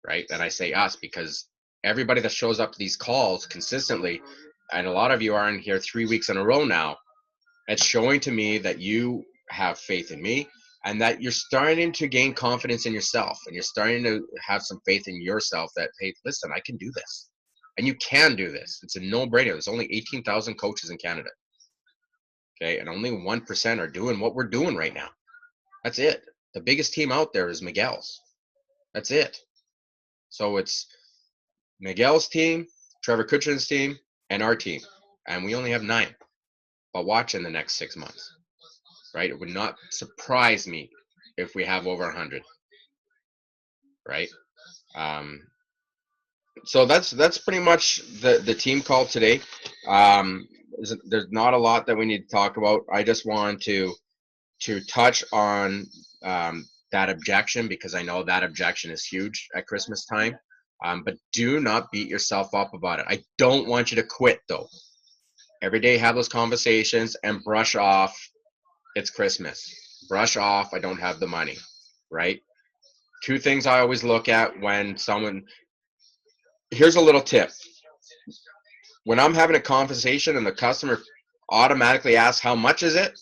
right? And I say us because everybody that shows up to these calls consistently, and a lot of you are in here 3 weeks in a row now, it's showing to me that you have faith in me and that you're starting to gain confidence in yourself, and you're starting to have some faith in yourself that, hey, listen, I can do this. And you can do this. It's a no-brainer. There's only 18,000 coaches in Canada. Okay, and only 1% are doing what we're doing right now. That's it. The biggest team out there is Miguel's. That's it. So it's Miguel's team, Trevor Kucherin's team, and our team. And we only have 9. But watch in the next 6 months, right? It would not surprise me if we have over 100, right? So that's pretty much the team call today. There's not a lot that we need to talk about. I just want to touch on that objection, because I know that objection is huge at Christmas time. But do not beat yourself up about it. I don't want you to quit, though. Every day have those conversations and brush off, it's Christmas. Brush off, I don't have the money, right? 2 things I always look at when someone, here's a little tip. When I'm having a conversation and the customer automatically asks, how much is it?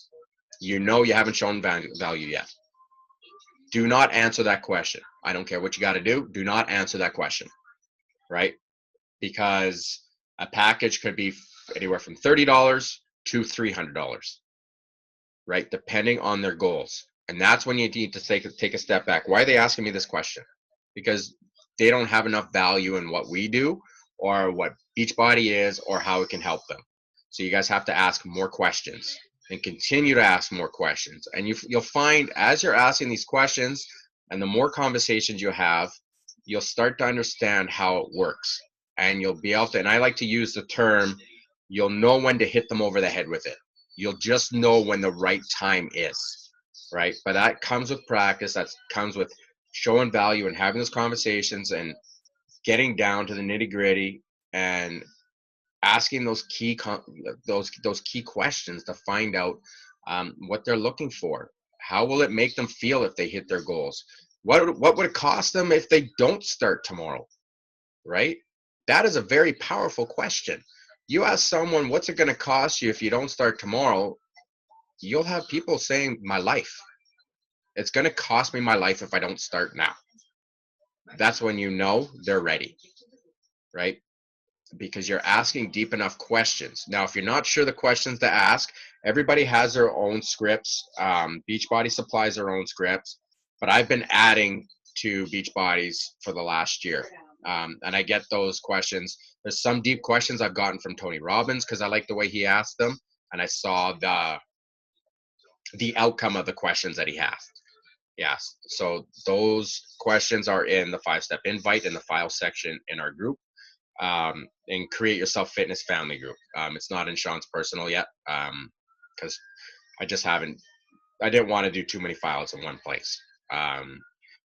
You know you haven't shown value yet. Do not answer that question. I don't care what you got to do. Do not answer that question, right? Because a package could be anywhere from $30 to $300, right? Depending on their goals. And that's when you need to take a step back. Why are they asking me this question? Because they don't have enough value in what we do, or what Beachbody is, or how it can help them. So you guys have to ask more questions and continue to ask more questions. And you'll find as you're asking these questions and the more conversations you have, you'll start to understand how it works. And you'll be able to, and I like to use the term, you'll know when to hit them over the head with it. You'll just know when the right time is, right? But that comes with practice. That comes with showing value and having those conversations and getting down to the nitty gritty and asking those key questions to find out what they're looking for. How will it make them feel if they hit their goals? What would it cost them if they don't start tomorrow, right? That is a very powerful question. You ask someone, what's it going to cost you if you don't start tomorrow? You'll have people saying, my life. It's going to cost me my life if I don't start now. That's when you know they're ready, right? Because you're asking deep enough questions. Now, if you're not sure the questions to ask, everybody has their own scripts. Beachbody supplies their own scripts, but I've been adding to Beachbodies for the last year. And I get those questions. There's some deep questions I've gotten from Tony Robbins because I like the way he asked them, and I saw the outcome of the questions that he asked. Yes, so those questions are in the 5-step invite in the file section in our group, and Create Yourself Fitness family group. It's not in Sean's personal yet, because I didn't want to do too many files in one place.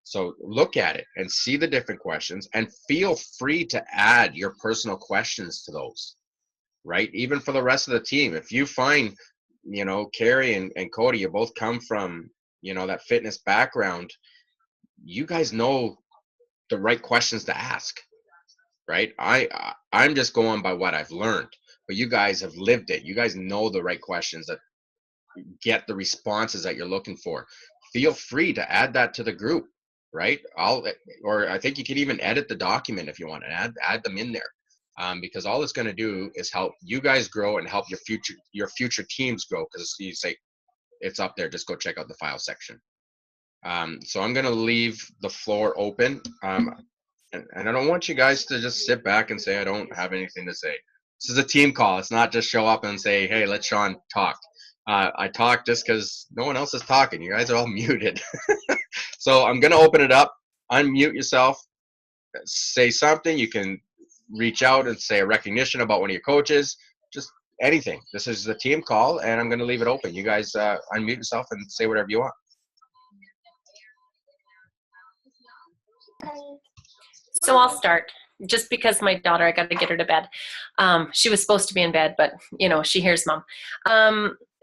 So look at it and see the different questions, and feel free to add your personal questions to those, right? Even for the rest of the team. If you find, Carrie and Cody, you both come from, that fitness background, you guys know the right questions to ask, right? I'm just going by what I've learned, but you guys have lived it. You guys know the right questions that get the responses that you're looking for. Feel free to add that to the group, right? I think you can even edit the document if you want to add them in there, because all it's going to do is help you guys grow and help your future teams grow. Because you say it's up there, just go check out the file section. So I'm going to leave the floor open, and I don't want you guys to just sit back and say I don't have anything to say. This is a team call. It's not just show up and say, hey, let Sean talk. I talk just because no one else is talking. You guys are all muted. So I'm going to open it up. Unmute yourself. Say something. You can reach out and say a recognition about one of your coaches. Just anything. This is the team call, and I'm going to leave it open. You guys unmute yourself and say whatever you want. So I'll start, just because my daughter, I got to get her to bed. She was supposed to be in bed, but she hears mom.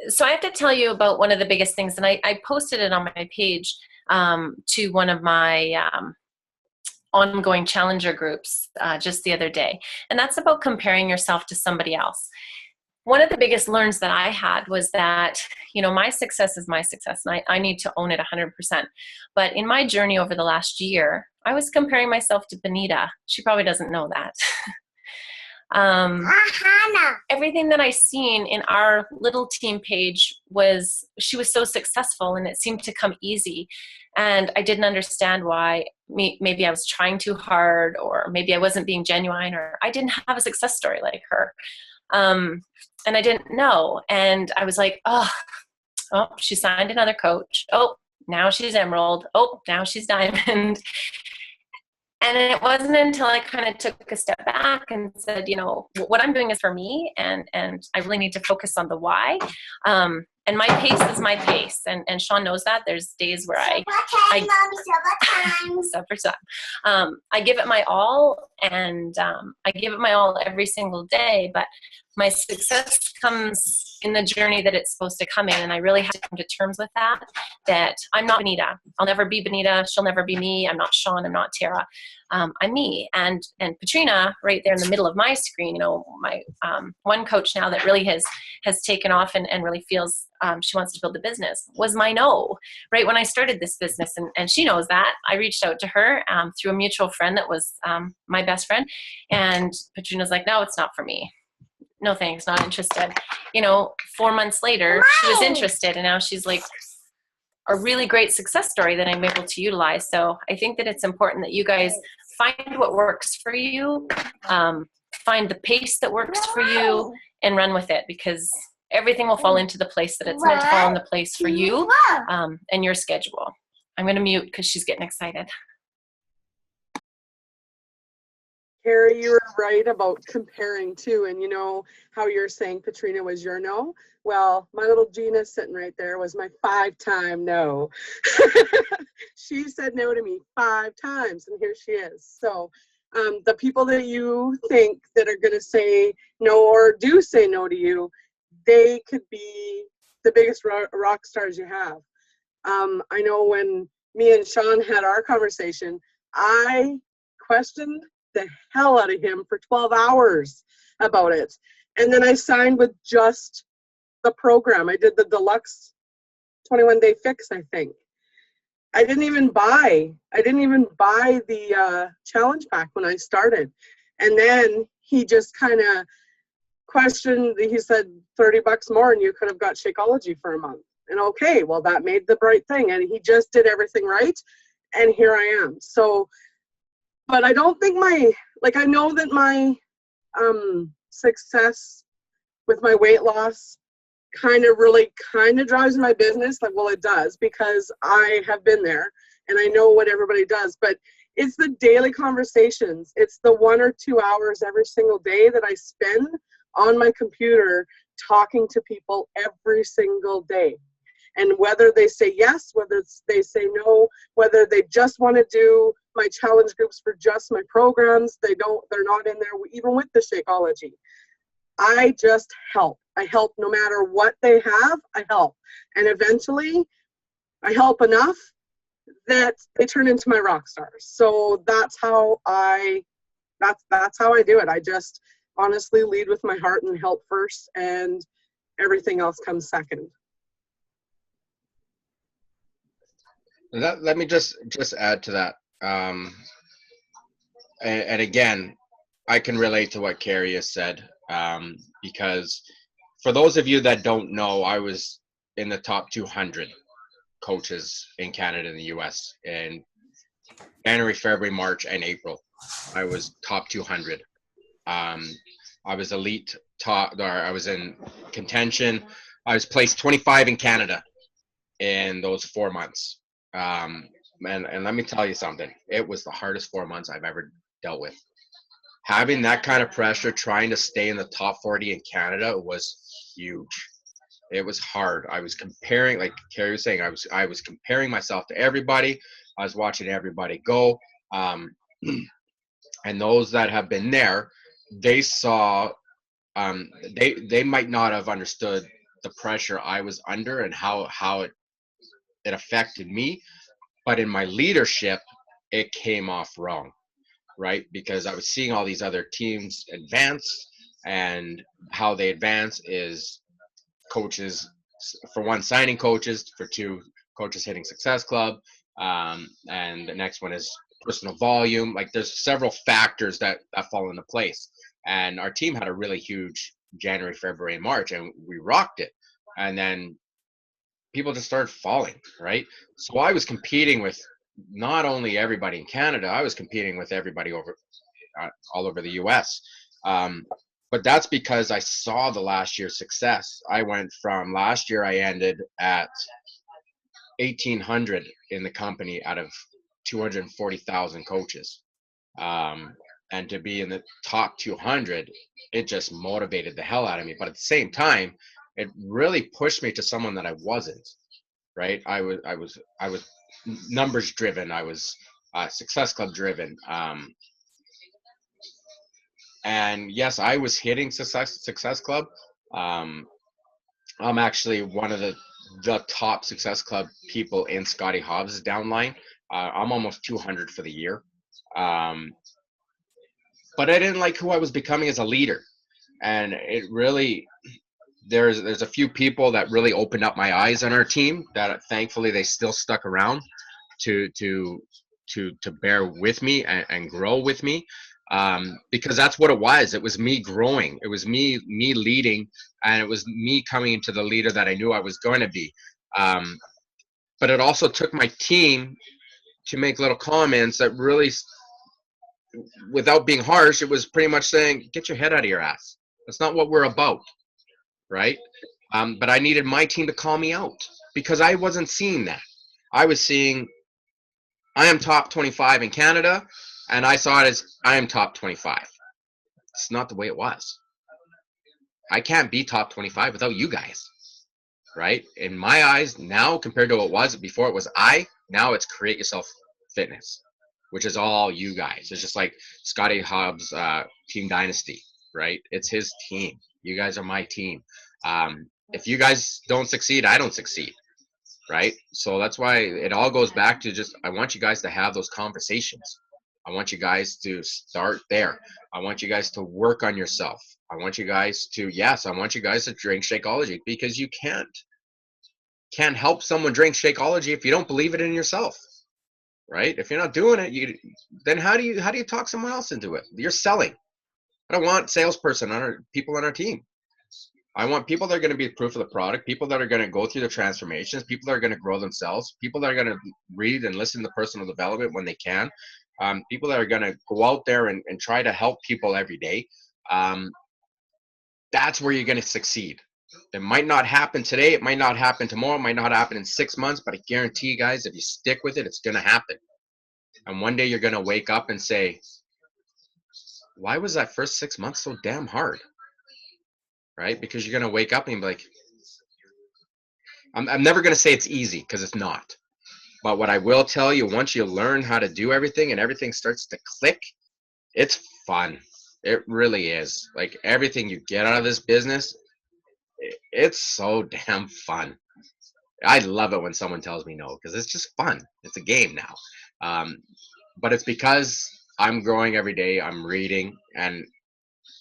So I have to tell you about one of the biggest things, and I posted it on my page to one of my ongoing challenger groups just the other day. And that's about comparing yourself to somebody else. One of the biggest learns that I had was that, my success is my success, and I need to own it 100%. But in my journey over the last year, I was comparing myself to Benita. She probably doesn't know that. Everything that I seen in our little team page she was so successful, and it seemed to come easy. And I didn't understand why. Maybe I was trying too hard, or maybe I wasn't being genuine, or I didn't have a success story like her. And I didn't know. And I was like, oh, she signed another coach. Oh, now she's Emerald. Oh, now she's Diamond. And it wasn't until I kind of took a step back and said, what I'm doing is for me, and I really need to focus on the why. And my pace is my pace, and Sean knows that. There's days where I supper time. I give it my all, and I give it my all every single day. But my success comes in the journey that it's supposed to come in, and I really have to come to terms with that I'm not Benita. I'll never be Benita. She'll never be me. I'm not Sean. I'm not Tara. I'm me. And Patrina, right there in the middle of my screen, my one coach now that really has taken off and really feels she wants to build the business, was my no, right when I started this business. And she knows that. I reached out to her through a mutual friend that was my best friend. And Patrina's like, no, it's not for me. No thanks, not interested. 4 months later, she was interested, and now she's like a really great success story that I'm able to utilize. So I think that it's important that you guys find what works for you, find the pace that works for you, and run with it, because everything will fall into the place that it's meant to fall in the place for you and your schedule. I'm going to mute because she's getting excited. Carrie, you were right about comparing too, and how you're saying Patrina was your no. Well, my little Gina sitting right there was my 5-time no. She said no to me 5 times, and here she is. So the people that you think that are going to say no or do say no to you, they could be the biggest rock stars you have. I know when me and Sean had our conversation, I questioned the hell out of him for 12 hours about it. And then I signed with just the program. I did the deluxe 21-day fix, I think. I didn't even buy the challenge pack when I started. And then he just kind of questioned, he said $30 more and you could have got Shakeology for a month. And okay, well, that made the right thing. And he just did everything right. And here I am. So, but I don't think I know that my success with my weight loss kind of drives my business. Well, it does, because I have been there and I know what everybody does, but it's the daily conversations. It's the 1 or 2 hours every single day that I spend on my computer talking to people every single day. And whether they say yes, whether they say no, whether they just want to do my challenge groups for just my programs, they're not in there even with the Shakeology. I just help. I help no matter what they have, I help. And eventually I help enough that they turn into my rock stars. So that's how I do it. I just honestly lead with my heart and help first, and everything else comes second. Let me just add to that. And again, I can relate to what Carrie has said, because for those of you that don't know, I was in the top 200 coaches in Canada and the US in January, February, March, and April. I was top 200. I was elite top, or I was in contention. I was placed 25 in Canada in those 4 months. And let me tell you something. It was the hardest 4 months I've ever dealt with. Having that kind of pressure, trying to stay in the top 40 in Canada was huge. It was hard. I was comparing, like Carrie was saying, I was comparing myself to everybody. I was watching everybody go. And those that have been there, they saw, they might not have understood the pressure I was under and how it affected me. But in my leadership, it came off wrong. right? Because I was seeing all these other teams advance, and how they advance is coaches, for one, signing coaches, for two, coaches hitting Success Club, and the next one is personal volume. Like there's several factors that fall into place, and our team had a really huge January, February, and March, and we rocked it. And then people just started falling, right? So I was competing with not only everybody in Canada, I was competing with everybody over all over the US. But that's because I saw the last year's success. I went from last year, I ended at 1,800 in the company out of 240,000 coaches. And to be in the top 200, it just motivated the hell out of me. But at the same time, it really pushed me to someone that I wasn't, right? I was numbers driven. I was Success Club driven. And yes, I was hitting Success Club. I'm actually one of the top Success Club people in Scotty Hobbs' downline. I'm almost 200 for the year. But I didn't like who I was becoming as a leader. And it really, there's a few people that really opened up my eyes on our team that thankfully they still stuck around to bear with me and grow with me. Because that's what it was. It was me growing. It was me leading, and it was me coming into the leader that I knew I was going to be. But it also took my team to make little comments that really, without being harsh, it was pretty much saying, get your head out of your ass. That's not what we're about, right? But I needed my team to call me out because I wasn't seeing that. I was seeing, I am top 25 in Canada, and I saw it as I am top 25. It's not the way it was. I can't be top 25 without you guys, right? In my eyes, now compared to what it was before, it was now it's Create Yourself Fitness, which is all you guys. It's just like Scotty Hobbs' Team Dynasty, right? It's his team. You guys are my team. If you guys don't succeed, I don't succeed, right? So that's why it all goes back to just, I want you guys to have those conversations. I want you guys to start there. I want you guys to work on yourself. I want you guys to, I want you guys to drink Shakeology, because you can't help someone drink Shakeology if you don't believe it in yourself, right? If you're not doing it, then how do you talk someone else into it? You're selling. I don't want salesperson people on our team. I want people that are going to be proof of the product, people that are going to go through the transformations, people that are going to grow themselves, people that are going to read and listen to personal development when they can, people that are going to go out there and try to help people every day. That's where you're going to succeed. It might not happen today. It might not happen tomorrow. It might not happen in 6 months, but I guarantee you guys, if you stick with it, it's going to happen. And one day you're going to wake up and say, why was that first 6 months so damn hard? Right? Because you're going to wake up and be like, I'm never going to say it's easy, because it's not. But what I will tell you, once you learn how to do everything and everything starts to click, it's fun. It really is. Like, everything you get out of this business, it's so damn fun. I love it when someone tells me no, because it's just fun. It's a game now. But it's because I'm growing every day. I'm reading, and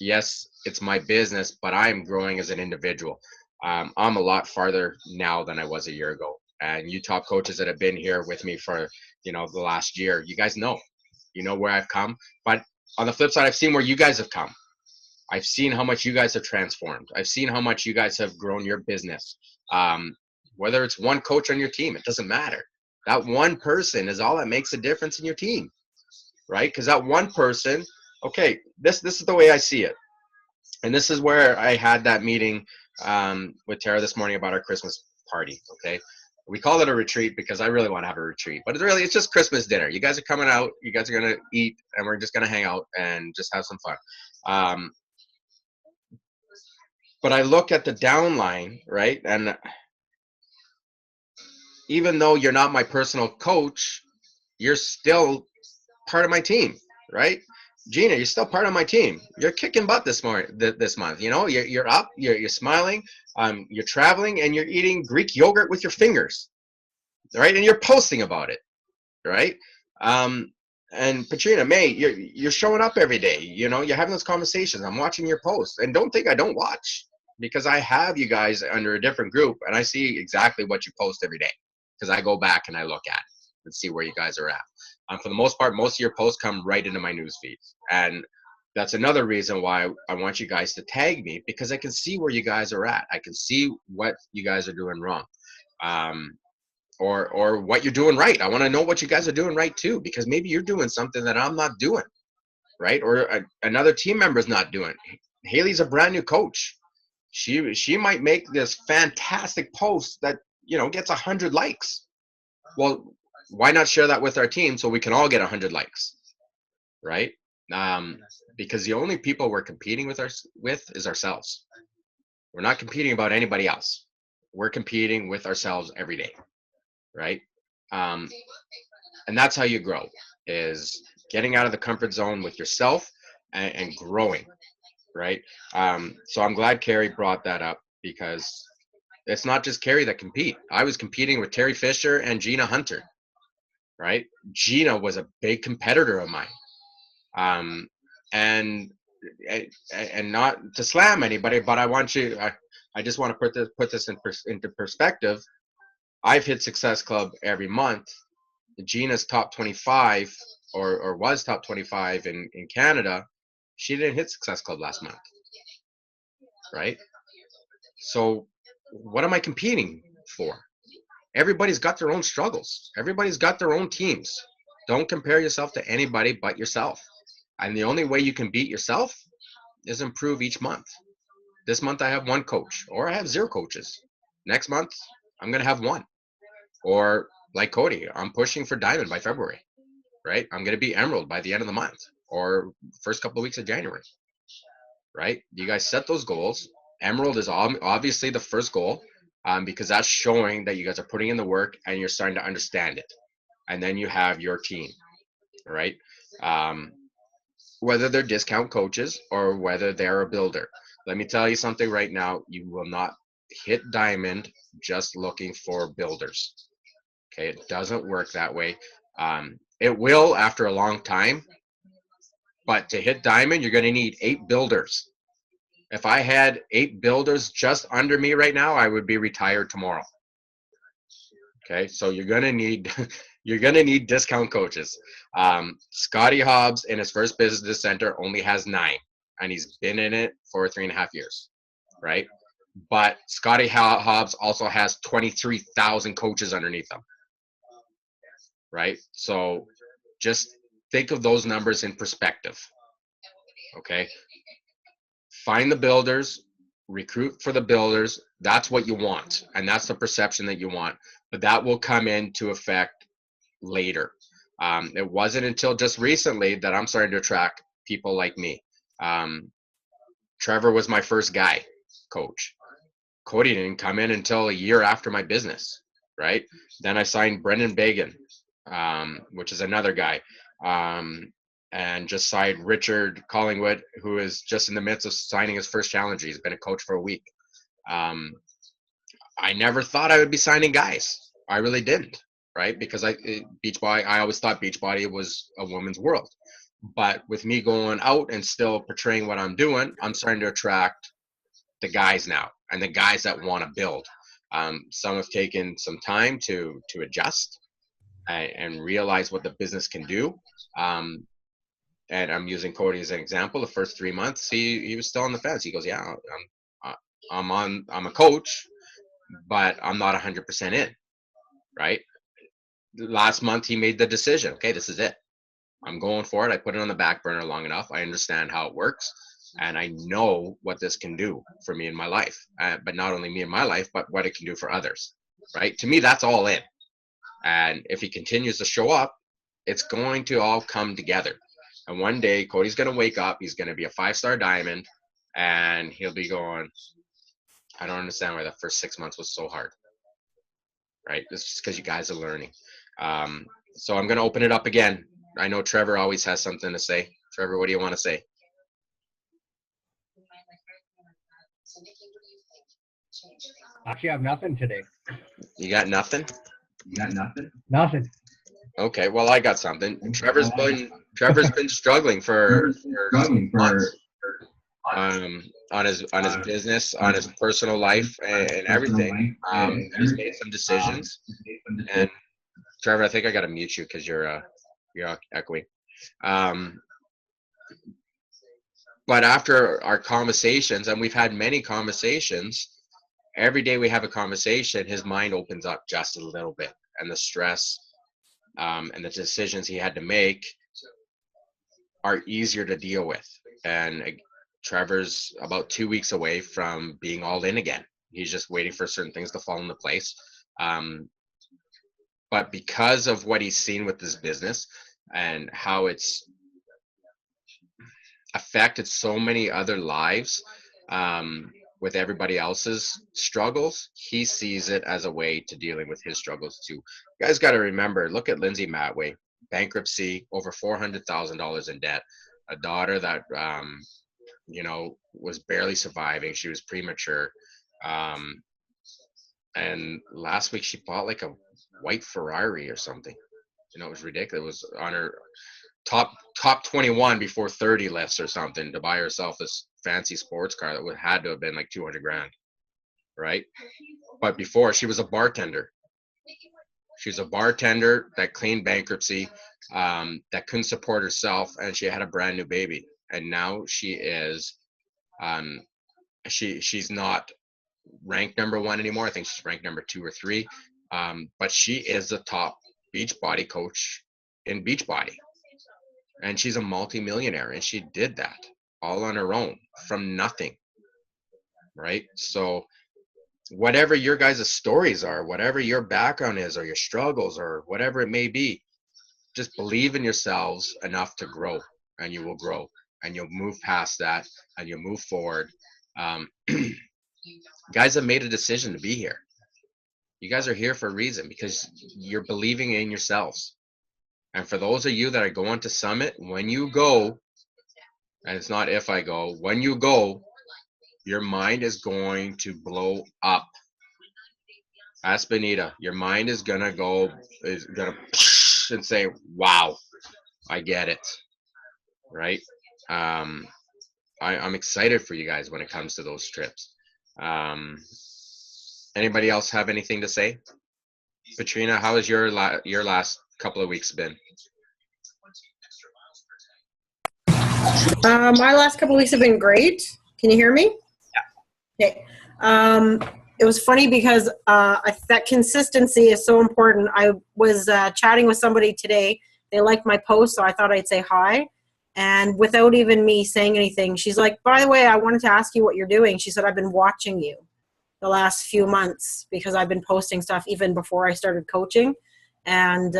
yes, it's my business, but I'm growing as an individual. I'm a lot farther now than I was a year ago. And you top coaches that have been here with me for, the last year, you guys know where I've come. But on the flip side, I've seen where you guys have come. I've seen how much you guys have transformed. I've seen how much you guys have grown your business. Whether it's one coach on your team, it doesn't matter. That one person is all that makes a difference in your team, right? Because that one person, okay, this is the way I see it. And this is where I had that meeting with Tara this morning about our Christmas party, okay? We call it a retreat because I really want to have a retreat. But it's just Christmas dinner. You guys are coming out. You guys are going to eat, and we're just going to hang out and just have some fun. But I look at the downline, right? And even though you're not my personal coach, you're still part of my team, right? Gina, you're still part of my team. You're kicking butt this month. You're up, you're smiling, you're traveling, and you're eating Greek yogurt with your fingers, right? And you're posting about it, right? And And Patrina, May, you're showing up every day. You know, you're having those conversations. I'm watching your posts, and don't think I don't watch, because I have you guys under a different group, and I see exactly what you post every day, because I go back and I look at it and see where you guys are at. For the most part, most of your posts come right into my news feeds, and that's another reason why I want you guys to tag me, because I can see where you guys are at. I can see what you guys are doing wrong. Or what you're doing right. I want to know what you guys are doing right too, because maybe you're doing something that I'm not doing, right? Or another team member's not doing. Haley's a brand new coach. She might make this fantastic post that, you know, gets 100 likes. Well, why not share that with our team so we can all get 100 likes, right? Because the only people we're competing with is ourselves. We're not competing about anybody else. We're competing with ourselves every day. Right? And that's how you grow, is getting out of the comfort zone with yourself and growing, right? So I'm glad Carrie brought that up, because it's not just Carrie that compete. I was competing with Terry Fisher and Gina Hunter, right? Gina was a big competitor of mine. And not to slam anybody, but I just want to put this into perspective. I've hit Success Club every month. Gina's top 25 or was top 25 in Canada. She didn't hit Success Club last month, right? So what am I competing for? Everybody's got their own struggles. Everybody's got their own teams. Don't compare yourself to anybody but yourself. And the only way you can beat yourself is improve each month. This month I have one coach, or I have 0 coaches. Next month I'm going to have one. Or like Cody, I'm pushing for Diamond by February, right? I'm going to be Emerald by the end of the month, or first couple of weeks of January, right? You guys set those goals. Emerald is obviously the first goal, because that's showing that you guys are putting in the work and you're starting to understand it. And then you have your team, right? Whether they're discount coaches or whether they're a builder. Let me tell you something right now. You will not hit Diamond just looking for builders. Okay, it doesn't work that way. It will after a long time, but to hit Diamond, you're going to need 8 builders. If I had 8 builders just under me right now, I would be retired tomorrow. Okay, so you're going to need discount coaches. Scotty Hobbs in his first business center only has 9, and he's been in it for 3.5 years, right? But Scotty Hobbs also has 23,000 coaches underneath him. Right? So just think of those numbers in perspective. Okay? Find the builders, recruit for the builders. That's what you want. And that's the perception that you want. But that will come into effect later. It wasn't until just recently that I'm starting to attract people like me. Trevor was my first guy coach. Cody didn't come in until a year after my business, right? Then I signed Brendan Bagan, which is another guy, and just signed Richard Collingwood, who is just in the midst of signing his first challenger. He's been a coach for a week. I never thought I would be signing guys. I really didn't, right? Because Beachbody, I always thought Beachbody was a woman's world. But with me going out and still portraying what I'm doing, I'm starting to attract the guys now, and the guys that want to build. Some have taken some time to adjust and realize what the business can do. And I'm using Cody as an example. The first 3 months, he was still on the fence. He goes, "Yeah, I'm a coach, but I'm not 100% in." Right? Last month, he made the decision. Okay, this is it. I'm going for it. I put it on the back burner long enough. I understand how it works, and I know what this can do for me in my life. But not only me in my life, but what it can do for others. Right? To me, that's all in. And if he continues to show up, it's going to all come together. And one day, Cody's going to wake up. He's going to be a 5-star diamond, and he'll be going, "I don't understand why the first 6 months was so hard." Right? It's just because you guys are learning. So I'm going to open it up again. I know Trevor always has something to say. Trevor, what do you want to say? Actually, I have nothing today. You got nothing? Nothing. Okay, well, I got something. Trevor's been struggling for months, on his business, on his personal life, and everything. He's made some decisions, and Trevor, I think I got to mute you because you're echoing. Um, but after our conversations, and we've had many conversations, every day we have a conversation, his mind opens up just a little bit, and the stress, and the decisions he had to make are easier to deal with. And Trevor's about 2 weeks away from being all in again. He's just waiting for certain things to fall into place. But because of what he's seen with this business and how it's affected so many other lives, with everybody else's struggles, he sees it as a way to dealing with his struggles too. You guys got to remember, look at Lindsay Matway, bankruptcy, over $400,000 in debt, a daughter that was barely surviving. She was premature, and last week she bought like a white Ferrari or something. It was ridiculous. It was on her top 21 before 30 list or something, to buy herself this fancy sports car that had to have been like 200 grand, right? But before, she was a bartender. She's a bartender that cleaned bankruptcy, that couldn't support herself, and she had a brand new baby. And now she is, she's not ranked number one anymore. I think she's ranked number 2 or 3. But she is the top Beachbody coach in Beachbody. And she's a multi-millionaire, and she did that all on her own from nothing, right? So whatever your guys' stories are, whatever your background is, or your struggles, or whatever it may be, just believe in yourselves enough to grow, and you will grow, and you'll move past that, and you'll move forward. Guys have made a decision to be here. You guys are here for a reason, because you're believing in yourselves. And for those of you that are going to Summit, when you go, and it's not if I go, when you go, your mind is going to blow up. Ask Benita. Your mind is gonna and say, "Wow, I get it." Right? I'm excited for you guys when it comes to those trips. Anybody else have anything to say? Patrina, how has your last couple of weeks been? My last couple of weeks have been great. Can you hear me? Yeah. Okay. It was funny because that consistency is so important. I was chatting with somebody today. They liked my post, so I thought I'd say hi. And without even me saying anything, she's like, "By the way, I wanted to ask you what you're doing." She said, "I've been watching you the last few months because I've been posting stuff even before I started coaching." And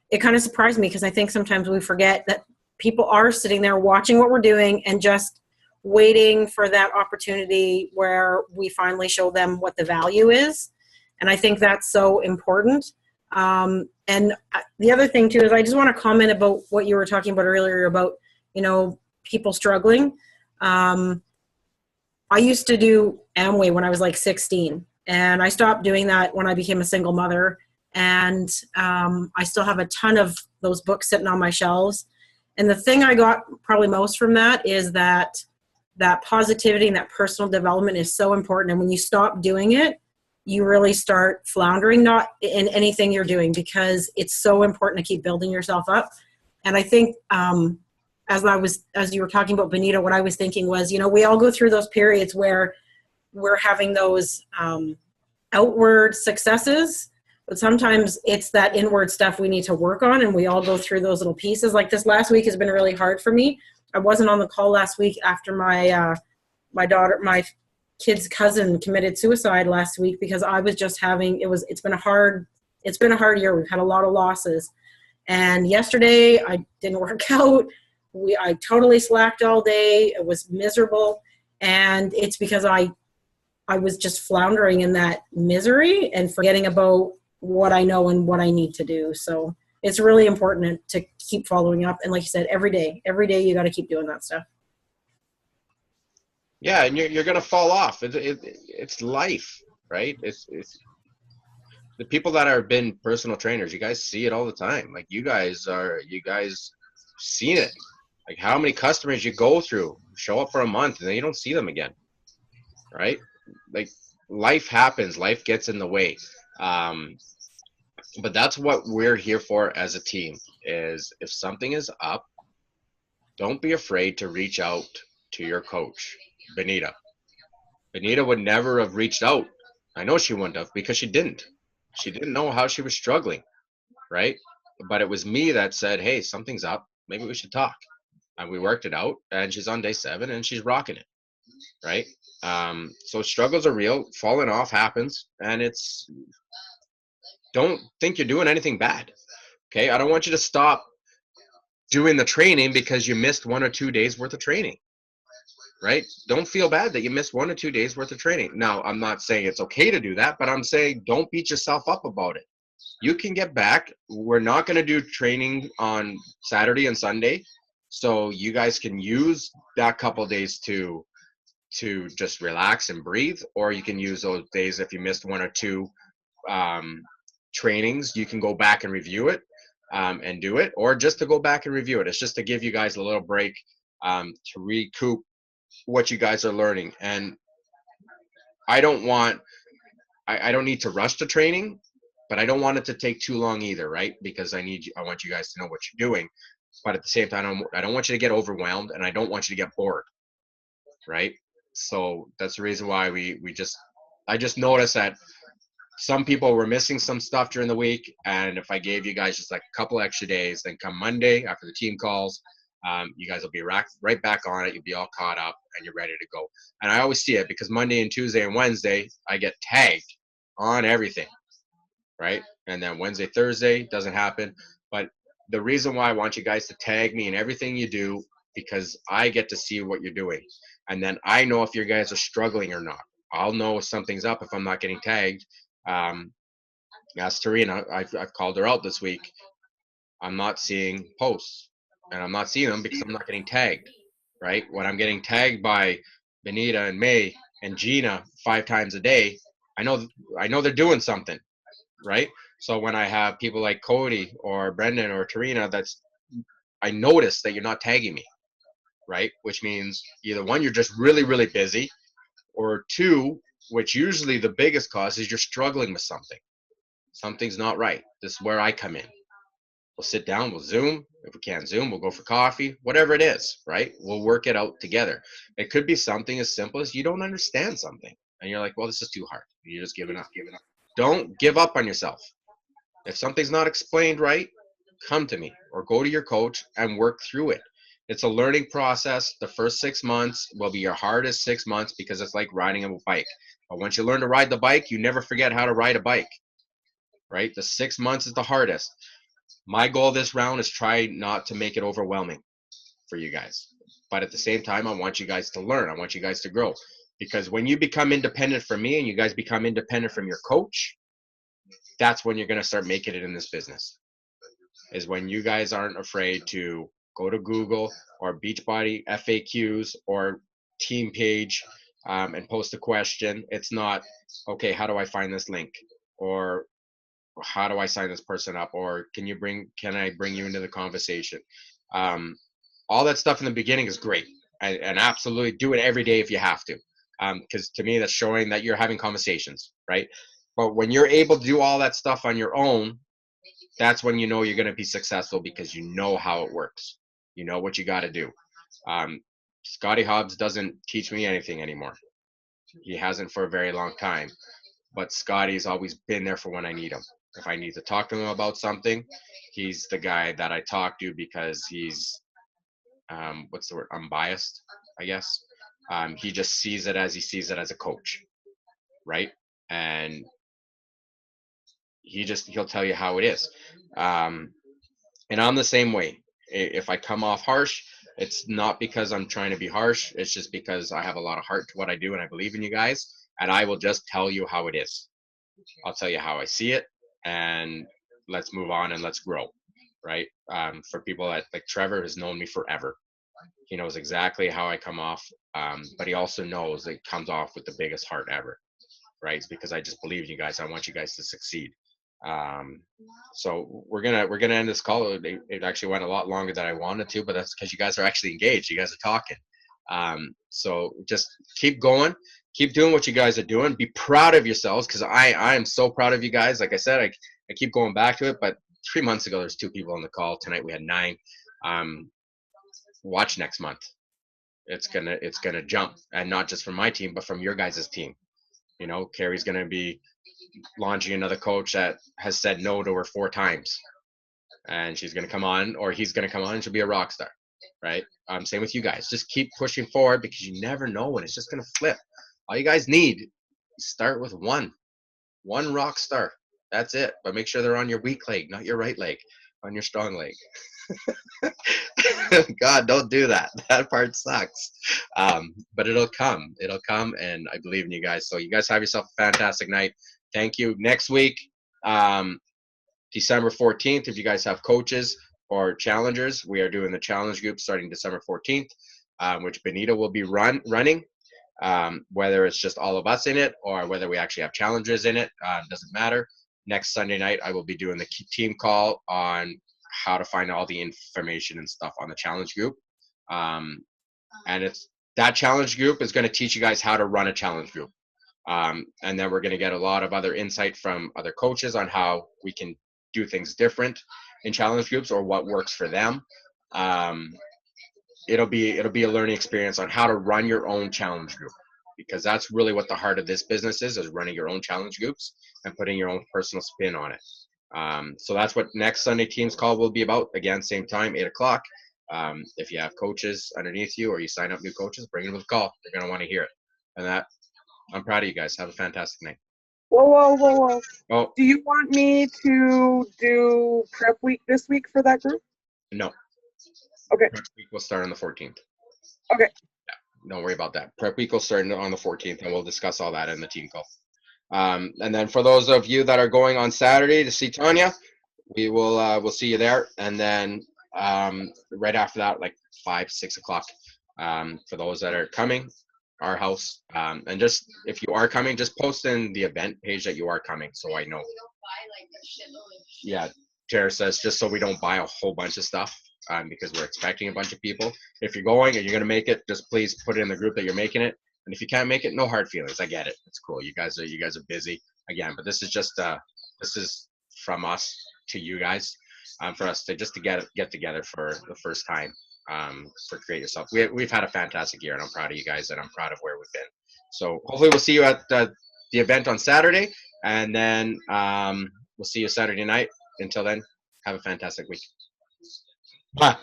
it kind of surprised me, because I think sometimes we forget that people are sitting there watching what we're doing and just waiting for that opportunity where we finally show them what the value is. And I think that's so important. And the other thing too is I just want to comment about what you were talking about earlier about, people struggling. I used to do Amway when I was like 16, and I stopped doing that when I became a single mother. And I still have a ton of those books sitting on my shelves. And the thing I got probably most from that is that positivity and that personal development is so important. And when you stop doing it, you really start floundering, not in anything you're doing, because it's so important to keep building yourself up. And I think as you were talking about Benita, what I was thinking was, we all go through those periods where we're having those outward successes, but sometimes it's that inward stuff we need to work on, and we all go through those little pieces. Like this last week has been really hard for me. I wasn't on the call last week after my kid's cousin committed suicide last week, because I was just it's been a hard year. We've had a lot of losses. And yesterday I didn't work out. I totally slacked all day. It was miserable. And it's because I was just floundering in that misery and forgetting about what I know and what I need to do. So it's really important to keep following up. And like you said, every day you got to keep doing that stuff. Yeah, and you're gonna fall off. It's life, right? the people that have been personal trainers, you guys see it all the time. Like you guys seen it. Like how many customers you go through, show up for a month and then you don't see them again, right? Like life happens, life gets in the way. Um, but that's what we're here for as a team is if something is up, don't be afraid to reach out to your coach, Benita. Benita would never have reached out. I know she wouldn't have because she didn't. She didn't know how she was struggling, right? But it was me that said, hey, something's up. Maybe we should talk. And we worked it out, and she's on day 7, and she's rocking it, right? So struggles are real. Falling off happens, and don't think you're doing anything bad, okay? I don't want you to stop doing the training because you missed 1 or 2 days worth of training, right? Don't feel bad that you missed 1 or 2 days worth of training. Now, I'm not saying it's okay to do that, but I'm saying don't beat yourself up about it. You can get back. We're not going to do training on Saturday and Sunday, so you guys can use that couple days to just relax and breathe, or you can use those days if you missed 1 or 2 trainings. You can go back and review it and do it, or just to go back and review it. It's just to give you guys a little break to recoup what you guys are learning. And I don't need to rush the training, but I don't want it to take too long either, right? Because I want you guys to know what you're doing, but at the same time, I don't want you to get overwhelmed, and I don't want you to get bored, right? So that's the reason why I just noticed that some people were missing some stuff during the week, and if I gave you guys just like a couple extra days, then come Monday after the team calls, you guys will be right back on it. You'll be all caught up and you're ready to go. And I always see it because Monday and Tuesday and Wednesday, I get tagged on everything, right? And then Wednesday, Thursday doesn't happen. But the reason why I want you guys to tag me in everything you do, because I get to see what you're doing. And then I know if you guys are struggling or not. I'll know if something's up if I'm not getting tagged. Ask Tarina, I've called her out this week. I'm not seeing posts, and I'm not seeing them because I'm not getting tagged, right? When I'm getting tagged by Benita and May and Gina 5 times a day, I know they're doing something, right? So when I have people like Cody or Brendan or Tarina, I notice that you're not tagging me, right? Which means either 1, you're just really, really busy, or 2, which usually the biggest cause is you're struggling with something. Something's not right. This is where I come in. We'll sit down, we'll Zoom. If we can't Zoom, we'll go for coffee, whatever it is, right? We'll work it out together. It could be something as simple as you don't understand something. And you're like, well, this is too hard. You're just giving up. Don't give up on yourself. If something's not explained right, come to me or go to your coach and work through it. It's a learning process. The first 6 months will be your hardest 6 months because it's like riding a bike. But once you learn to ride the bike, you never forget how to ride a bike, right? The 6 months is the hardest. My goal this round is try not to make it overwhelming for you guys. But at the same time, I want you guys to learn. I want you guys to grow. Because when you become independent from me and you guys become independent from your coach, that's when you're going to start making it in this business. Is when you guys aren't afraid to go to Google or Beachbody FAQs or team page and post a question. It's not, okay, how do I find this link? Or how do I sign this person up? Or can I bring you into the conversation? All that stuff in the beginning is great, and absolutely do it every day if you have to. Because to me, that's showing that you're having conversations, right? But when you're able to do all that stuff on your own, that's when you know you're going to be successful because you know how it works. You know what you got to do. Scotty Hobbs doesn't teach me anything anymore. He hasn't for a very long time. But Scotty's always been there for when I need him. If I need to talk to him about something, he's the guy that I talk to because he's, what's the word? Unbiased, I guess. He just sees it as he sees it as a coach, right? And he'll tell you how it is. And I'm the same way. If I come off harsh, it's not because I'm trying to be harsh. It's just because I have a lot of heart to what I do and I believe in you guys. And I will just tell you how it is. I'll tell you how I see it, and let's move on and let's grow, right? For people like Trevor has known me forever. He knows exactly how I come off, but he also knows it comes off with the biggest heart ever, right? It's because I just believe in you guys. I want you guys to succeed. So we're gonna end this call. It actually went a lot longer than I wanted to, but that's because you guys are actually engaged. You guys are talking. So just keep going, keep doing what you guys are doing. Be proud of yourselves, because I am so proud of you guys. Like I said, I keep going back to it, but 3 months ago there's 2 people on the call. Tonight we had 9. Watch next month. It's gonna jump, and not just from my team, but from your guys' team. You know, Carrie's gonna be launching another coach that has said no to her 4 times, and she's gonna come on, or he's gonna come on, and she'll be a rock star, right? Same with you guys. Just keep pushing forward, because you never know when it's just gonna flip. All you guys need is start with one rock star. That's it. But make sure they're on your weak leg, not your right leg, on your strong leg. God, don't do that. That part sucks. But it'll come. It'll come, and I believe in you guys. So you guys have yourself a fantastic night. Thank you. Next week, December 14th, if you guys have coaches or challengers, we are doing the challenge group starting December 14th, which Benita will be running. Whether it's just all of us in it or whether we actually have challengers in it, doesn't matter. Next Sunday night, I will be doing the team call on how to find all the information and stuff on the challenge group. And it's that challenge group is going to teach you guys how to run a challenge group. And then we're going to get a lot of other insight from other coaches on how we can do things different in challenge groups, or what works for them. It'll be a learning experience on how to run your own challenge group, because that's really what the heart of this business is running your own challenge groups and putting your own personal spin on it. So that's what next Sunday teams call will be about. Again, same time, 8 o'clock. If you have coaches underneath you, or you sign up new coaches, bring them to the call. They're going to want to hear it. And that, I'm proud of you guys. Have a fantastic night. Whoa. Oh, Do you want me to do prep week this week for that group? no. Okay. Prep week will start on the 14th. Okay. Yeah, don't worry about that. Prep week will start on the 14th, and we'll discuss all that in the team call. And then for those of you that are going on Saturday to see Tanya, we'll see you there. And then right after that, like 5-6 o'clock, for those that are coming, our house. And just, if you are coming, just post in the event page that you are coming, so I know. Yeah, Tara says, just so we don't buy a whole bunch of stuff, because we're expecting a bunch of people. If you're going and you're gonna make it, just please put it in the group that you're making it. And if you can't make it, no hard feelings. I get it. It's cool. You guys are busy again, but this is just this is from us to you guys, for us to get together for the first time, for Create Yourself. We've had a fantastic year, and I'm proud of you guys, and I'm proud of where we've been. So hopefully we'll see you at the event on Saturday, and then we'll see you Saturday night. Until then, have a fantastic week. Bye.